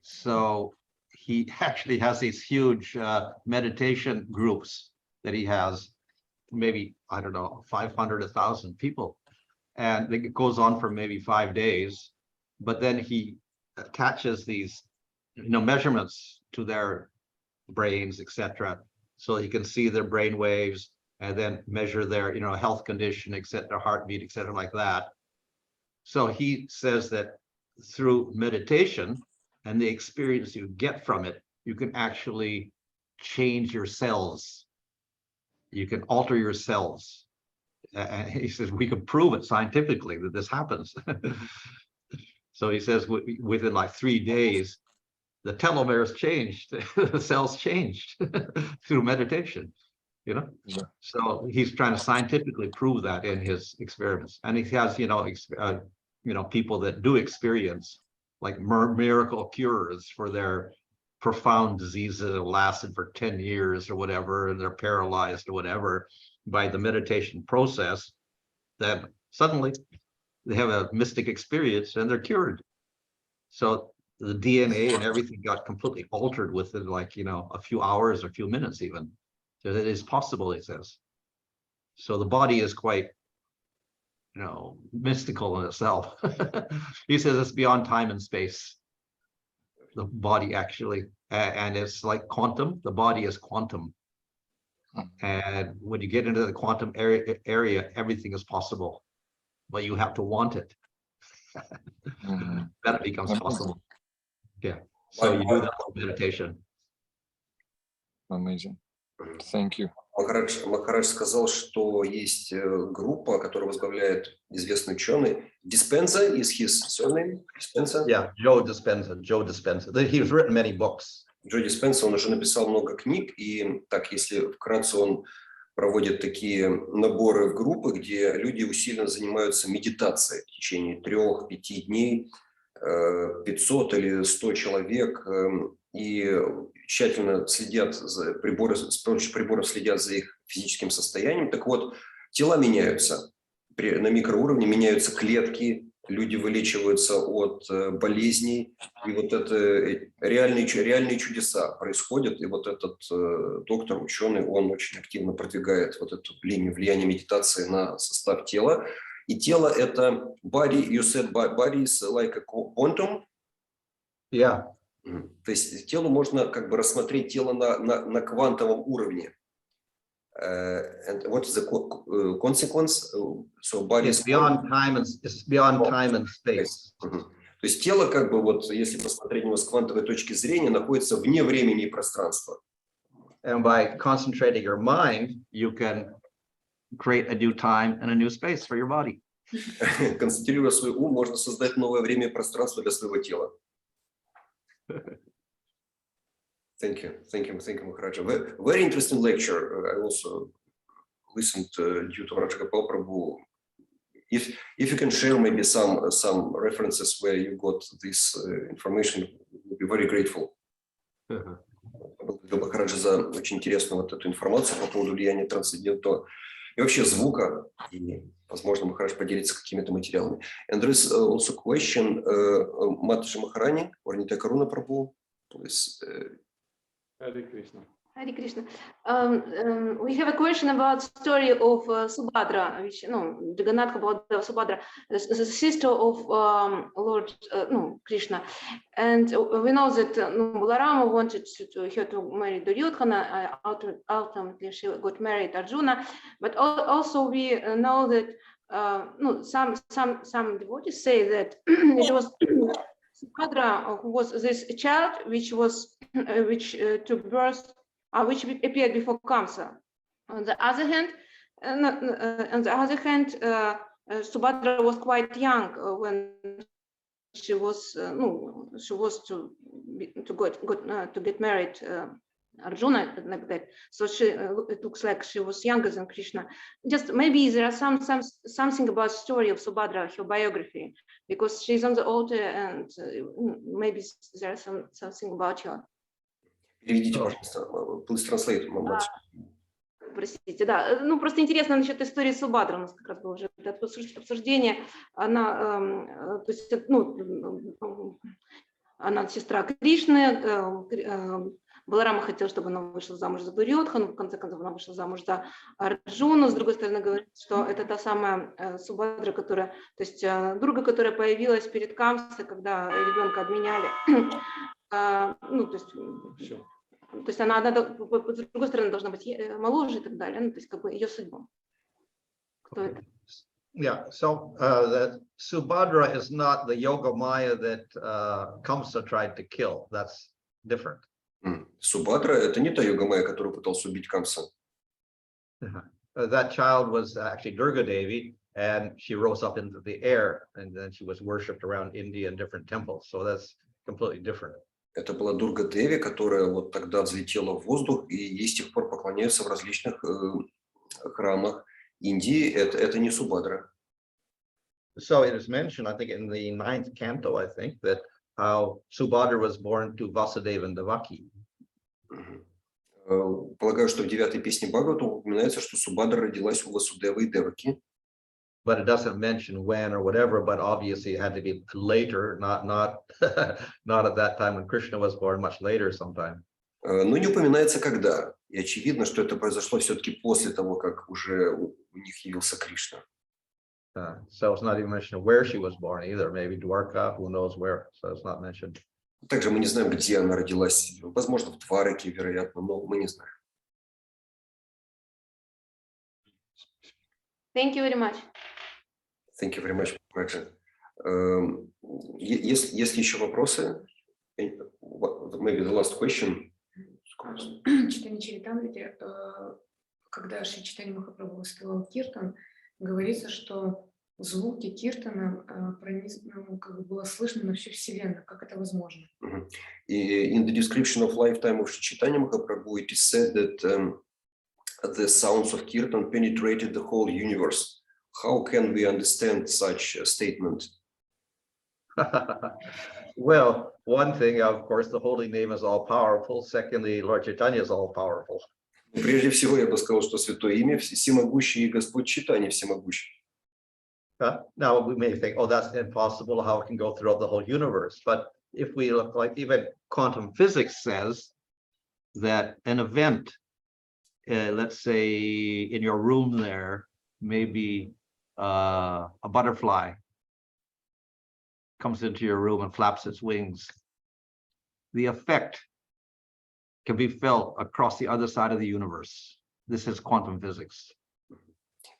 So he actually has these huge meditation groups that he has, maybe, I don't know, 500, 1,000 people. And it goes on for maybe 5 days, but then he attaches these, measurements to their brains, etc., so he can see their brain waves and then measure their, health condition, etc., heartbeat, etc., like that. So he says that through meditation and the experience you get from it, you can actually change your cells. You can alter your cells. And he says we can prove it scientifically that this happens. So he says within like 3 days, the telomeres changed, the cells changed through meditation, Yeah. So he's trying to scientifically prove that in his experiments. And he has, people that do experience like miracle cures for their profound diseases that lasted for 10 years or whatever, and they're paralyzed or whatever by the meditation process. Then suddenly they have a mystic experience and they're cured. So the DNA and everything got completely altered within a few hours or a few minutes even. So it is possible, he says. So the body is quite, mystical in itself. He says it's beyond time and space. The body actually, and it's like quantum. The body is quantum. And when you get into the quantum area, everything is possible, but you have to want it. Then it becomes possible. Yeah. So you do that with meditation. Amazing. Thank you. Махарадж сказал, что есть группа, которую возглавляет известный ученый. Dispenza is his surname? Dispenza? Yeah, Joe Dispenza. He's written many books. Джо Диспенса, он уже написал много книг, и так, если вкратце, он проводит такие наборы в группы, где люди усиленно занимаются медитацией в течение 3-5 дней, 500 или 100 человек, и тщательно следят за с помощью приборов следят за их физическим состоянием. Так вот, тела меняются. На микроуровне меняются клетки, люди вылечиваются от болезней. И вот это реальные чудеса происходят. И вот этот доктор, ученый, он очень активно продвигает вот эту линию влияния медитации на состав тела. И тело – это body, you said body is like a quantum? Yeah. То есть телу можно как бы рассмотреть тело на квантовом уровне. And what is the consequence? So body is beyond time and space. То есть тело, как бы вот, если посмотреть на него с квантовой точки зрения, находится вне времени и пространства. And by concentrating your mind, you can create a new time and a new space for your body. Концентрируя свой ум, можно создать новое время и пространство для своего тела. Thank you, Maharaja. Very interesting lecture. I also listened to Maharaj Gopal Prabhu. If you can share maybe some references where you got this information, we'll be very grateful. Благодарю Махараджа за очень интересную вот эту информацию по поводу влияния трансцендентного и вообще звука, и, возможно, Махарадж поделится какими-то материалами. And there is also a question, Mataji Maharani, or Nitya Karuna Prabhu, please. Hare Krishna. Hare Krishna. We have a question about the story of Subhadra, which, Jagannath Baladev Subhadra, the sister of Lord Krishna. And we know that Balarama wanted her to marry Duryodhana. Ultimately, she got married Arjuna. But also we know that some devotees say that it was Subhadra who was this child which took birth. Which appeared before Kamsa. On the other hand, Subhadra was quite young when she was to get married Arjuna, like that. So it looks like she was younger than Krishna. Just maybe there are something about the story of Subhadra, her biography, because she's on the altar, and maybe there is something about her. Переведите, пожалуйста. Please translate. Простите, да. Просто интересно насчет истории Субхадры. У нас как раз было уже обсуждение. Она, то есть, она сестра Кришны. Баларама хотел, чтобы она вышла замуж за Дурьодхану. В конце концов, она вышла замуж за Арджуну. С другой стороны, говорит, что это та самая Субхадра, которая, то есть, Дурга, которая появилась перед Камсой, когда ребенка обменяли. То есть она, с другой стороны, должна быть моложе и так далее, то есть как бы ее судьба. Кто это? Yeah, so that Subhadra is not the Yoga Maya that Kamsa tried to kill. That's different. Субхадра — это не та Йога Майя, которую пытался убить Камса. That child was actually Durga Devi, and she rose up into the air, and then she was worshipped around India in different temples. So that's completely different. Это была Дурга Деви, которая вот тогда взлетела в воздух, и ей с тех пор поклоняются в различных храмах Индии. Это не Субхадра. So it is mentioned, I think, in the 9th canto, I think, that how Subhadra was born to Vasudeva and Devaki. Полагаю, что в 9-й песне Бхагаватам упоминается, что Субхадра родилась у Васудевы и Деваки. But it doesn't mention when or whatever, but obviously it had to be later, not at that time when Krishna was born, much later sometime. Но не упоминается когда. И очевидно, что это произошло все-таки после того, как уже у них явился Кришна. So it's not even mentioned where she was born either. Maybe Dwarka, who knows where. So it's not mentioned. Также мы не знаем, где она родилась. Возможно, в Двараке, вероятно, но мы не знаем. Thank you very much. Thank you very much, Maharaj. Есть еще вопросы? Maybe the last question. Читание Чаритамрите, когда Шри Чайтанья Махапрабху воспевал киртан, говорится, что звуки киртана как бы было слышно на всю вселенную. Как это возможно? In the description of lifetime of Shri Chaitanya Mahaprabhu, it is said that the sounds of kirtan penetrated the whole universe. How can we understand such a statement? Well, one thing, of course, the holy name is all powerful. Secondly, Lord Chaitanya is all powerful. Прежде всего, я бы сказал, что Святое Имя всемогущий, и Господь Чайтанья всемогущий. Now we may think, oh, that's impossible. How it can go throughout the whole universe? But if we look, like even quantum physics says that an event, let's say in your room there, maybe a butterfly comes into your room and flaps its wings. The effect can be felt across the other side of the universe. This is quantum physics.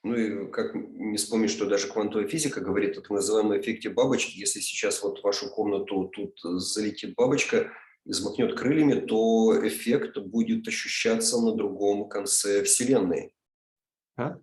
Ну и как не вспомнить, что даже квантовая физика говорит о так называемом эффекте бабочки. Если сейчас вот в вашу комнату тут залетит бабочка, и взмахнет крыльями, то эффект будет ощущаться на другом конце Вселенной. Huh?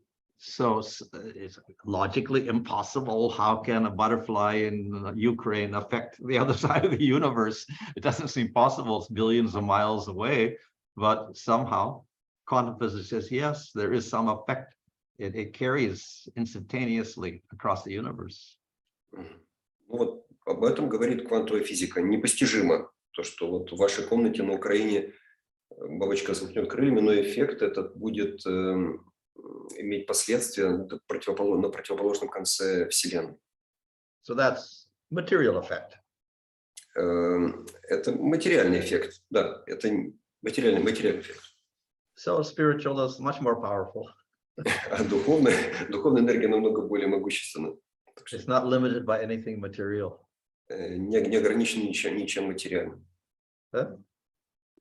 So it's logically impossible. How can a butterfly in Ukraine affect the other side of the universe? It doesn't seem possible. It's billions of miles away, but somehow quantum physics says, yes, there is some effect. It carries instantaneously across the universe. Вот об этом говорит квантовая физика. Непостижимо то, что вот в вашей комнате на Украине бабочка взмахнет крыльями, но эффект этот будет иметь последствия на противоположном конце Вселенной. So that's material effect. Это материальный эффект, да, это материальный эффект. So spiritual is much more powerful. А духовная энергия намного более могущественна. It's not limited by anything material. Не ограничена ничем материальным.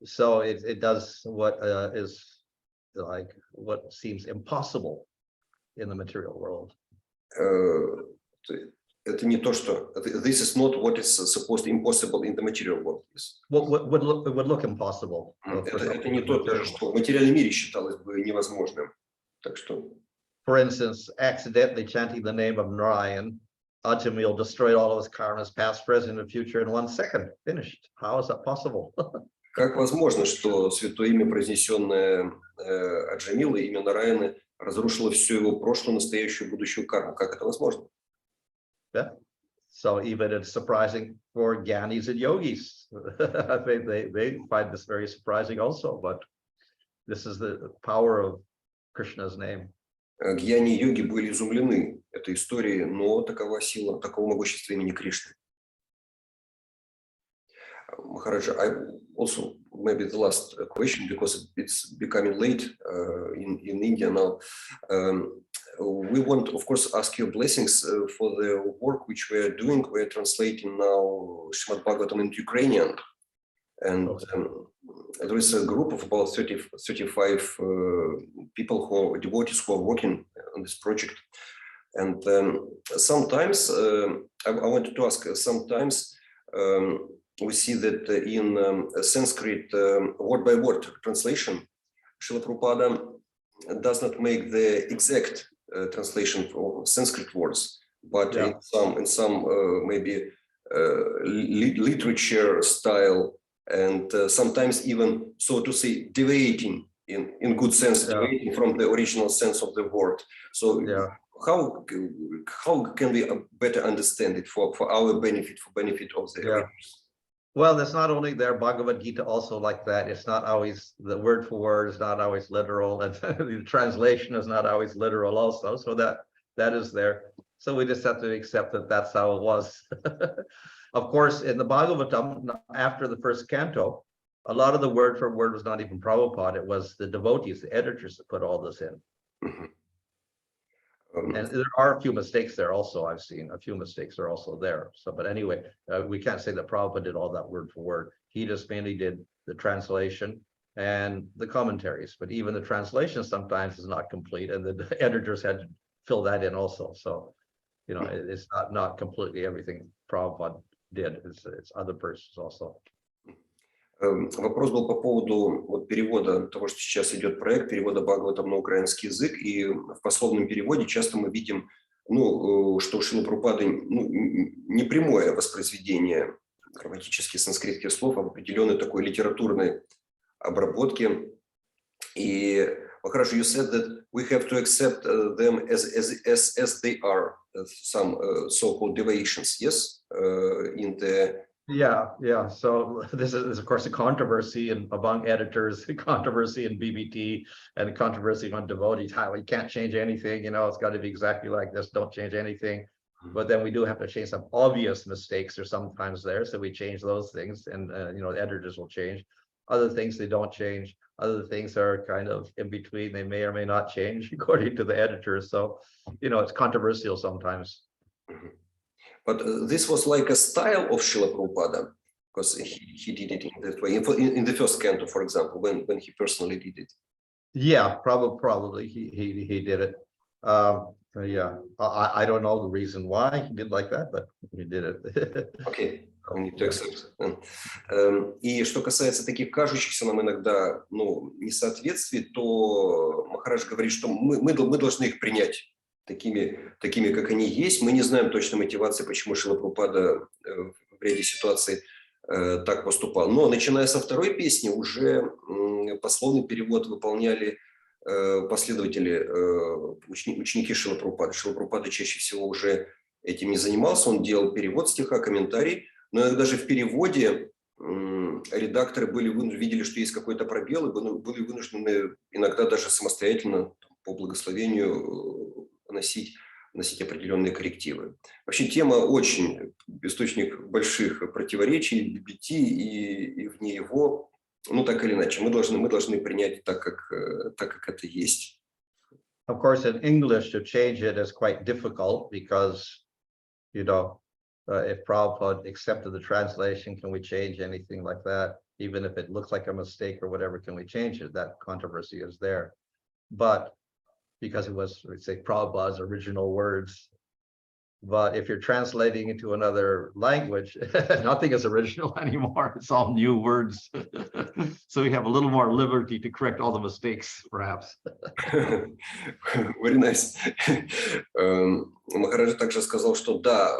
So it does what is like what seems impossible in the material world. Это не то, что this is not what is supposed impossible in the material world. What would look impossible. Это не то, даже что в материальном мире считалось бы невозможным. Так что. For instance, accidentally chanting the name of Narayan, Ajamil destroyed all of his karmas, past, present, and future in 1 second. Finished. How is that possible? Как возможно, что святое имя, произнесенное Аджамилой, имя Нараяны, разрушило всю его прошлую, настоящую, будущую карму? Как это возможно? Yeah. So even it's surprising for Gyanis and yogis. they find this very surprising also, but this is the power of Krishna's name. Гьяни и йоги были изумлены этой историей, но такова сила, такого могущества имени Кришны. Махараджа, I also maybe the last question because it's becoming late in India now. We want, of course, ask your blessings for the work which we are doing. We are translating now Shrimad-bhagavatam into Ukrainian, and there is a group of about 35 people devotees who are working on this project. And sometimes I wanted to ask. Sometimes we see that in Sanskrit word-by-word translation, Srila Prabhupada does not make the exact translation for Sanskrit words, but in some maybe literature style, and sometimes even, so to say, deviating in good sense, deviating from the original sense of the word. So how can we better understand it for our benefit, for benefit of the readers? Well, that's not only there. Bhagavad-gita also like that. It's not always the word for word is not always literal, and the translation is not always literal also. So that is there. So we just have to accept that that's how it was. Of course, in the Bhagavatam, after the first canto, a lot of the word for word was not even Prabhupada. It was the devotees, the editors that put all this in. And there are a few mistakes there also. I've seen a few mistakes are also there. So, but anyway, we can't say that Prabhupada did all that word for word. He just mainly did the translation and the commentaries. But even the translation sometimes is not complete, and the editors had to fill that in also. So, you know, it's not completely everything Prabhupada did. It's other persons also. Вопрос был по поводу вот перевода того, что сейчас идет проект, перевода Бхагаватам на украинский язык, и в пословном переводе часто мы видим, что у Шрилы Прабхупады не прямое воспроизведение грамматически санскритских слов, а в определенной такой литературной обработке. И Махарадж, you said that we have to accept them as they are, some so-called deviations, yes, in the. Yeah. So this is of course a controversy among editors, controversy in BBT, and controversy on devotees. How we can't change anything, you know, it's got to be exactly like this. Don't change anything. But then we do have to change some obvious mistakes, or sometimes there, so we change those things, and you know, the editors will change. Other things they don't change. Other things are kind of in between. They may or may not change according to the editors. So, you know, it's controversial sometimes. But this was like a style of Srila Prabhupada, because he did it in that way. In the first canto, for example, when he personally did it. Yeah, probably he did it. Yeah, I don't know the reason why he did like that, but he did it. Okay. We need to accept. И что касается таких кажущихся нам иногда несоответствий, то Махарадж говорит, что мы должны их принять такими, как они есть. Мы не знаем точной мотивации, почему Шрила Прабхупада в ряде ситуаций так поступал. Но начиная со второй песни уже пословный перевод выполняли последователи, ученики Шрилы Прабхупады. Шрила Прабхупада чаще всего уже этим не занимался, он делал перевод стиха, комментарий, но даже в переводе редакторы видели, что есть какой-то пробел, и были вынуждены иногда даже самостоятельно по благословению вносить определенные коррективы. Вообще тема очень, источник больших противоречий, BBT и вне его, так или иначе, мы должны принять так, как это есть. Of course, in English, to change it is quite difficult because, if Prabhupada accepted the translation, can we change anything like that? Even if it looks like a mistake or whatever, can we change it? That controversy is there. But because it was, let's say, Prabhupada's original words. But if you're translating into another language, nothing is original anymore. It's all new words. So we have a little more liberty to correct all the mistakes, perhaps. Very nice. Махараджа также сказал, что да,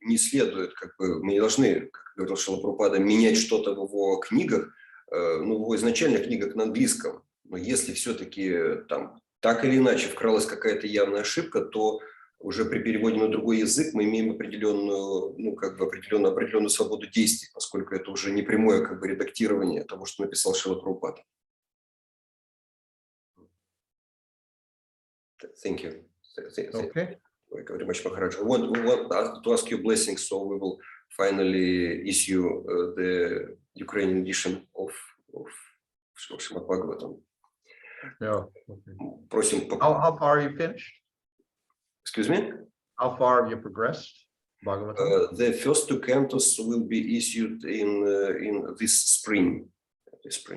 не следует, мы не должны, как говорил Шрила Прабхупада, менять что-то в его книгах, в его изначальных книгах на английском. Но если все-таки там так или иначе вкралась какая-то явная ошибка, то уже при переводе на другой язык мы имеем определенную свободу действий, поскольку это уже не прямое редактирование того, что написал Шрила Прабхупада. Thank you. Okay. Thank you very much, Maharaj. We want to ask you blessings, so we will finally issue the Ukrainian edition of шримад-бхагаватам. Yeah. Okay. Просим. How far are you finished? Excuse me? How far have you progressed? Bhagavatam? The first two cantos will be issued in this spring.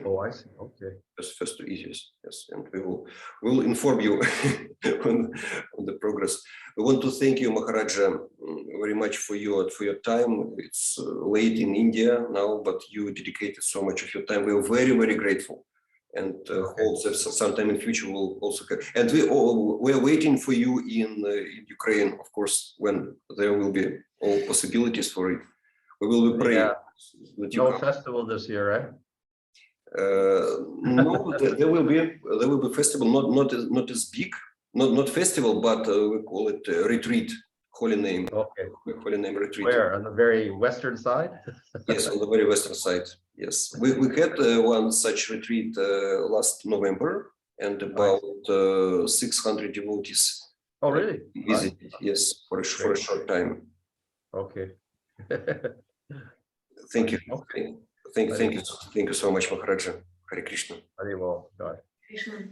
Oh, I see. Okay. First two issues, yes, and we will inform you on the progress. We want to thank you, Maharaja, very much for your time. It's late in India now, but you dedicated so much of your time. We are very, very grateful, and hope that sometime in future we'll also. And we are waiting for you in Ukraine, of course, when there will be all possibilities for it. We will be praying. Yeah. No festival this year, right? No, there will be festival, not as big, not festival, but we call it retreat, holy name. Okay. Holy name retreat. Where, on the very western side? Yes, on the very western side. Yes, we had one such retreat last November, and about 600 devotees. Oh, really? Visited, yes, for a short time. Okay. Thank you. Okay. Thank you so much, Maharaja. Hare Krishna. Very well. Krishna.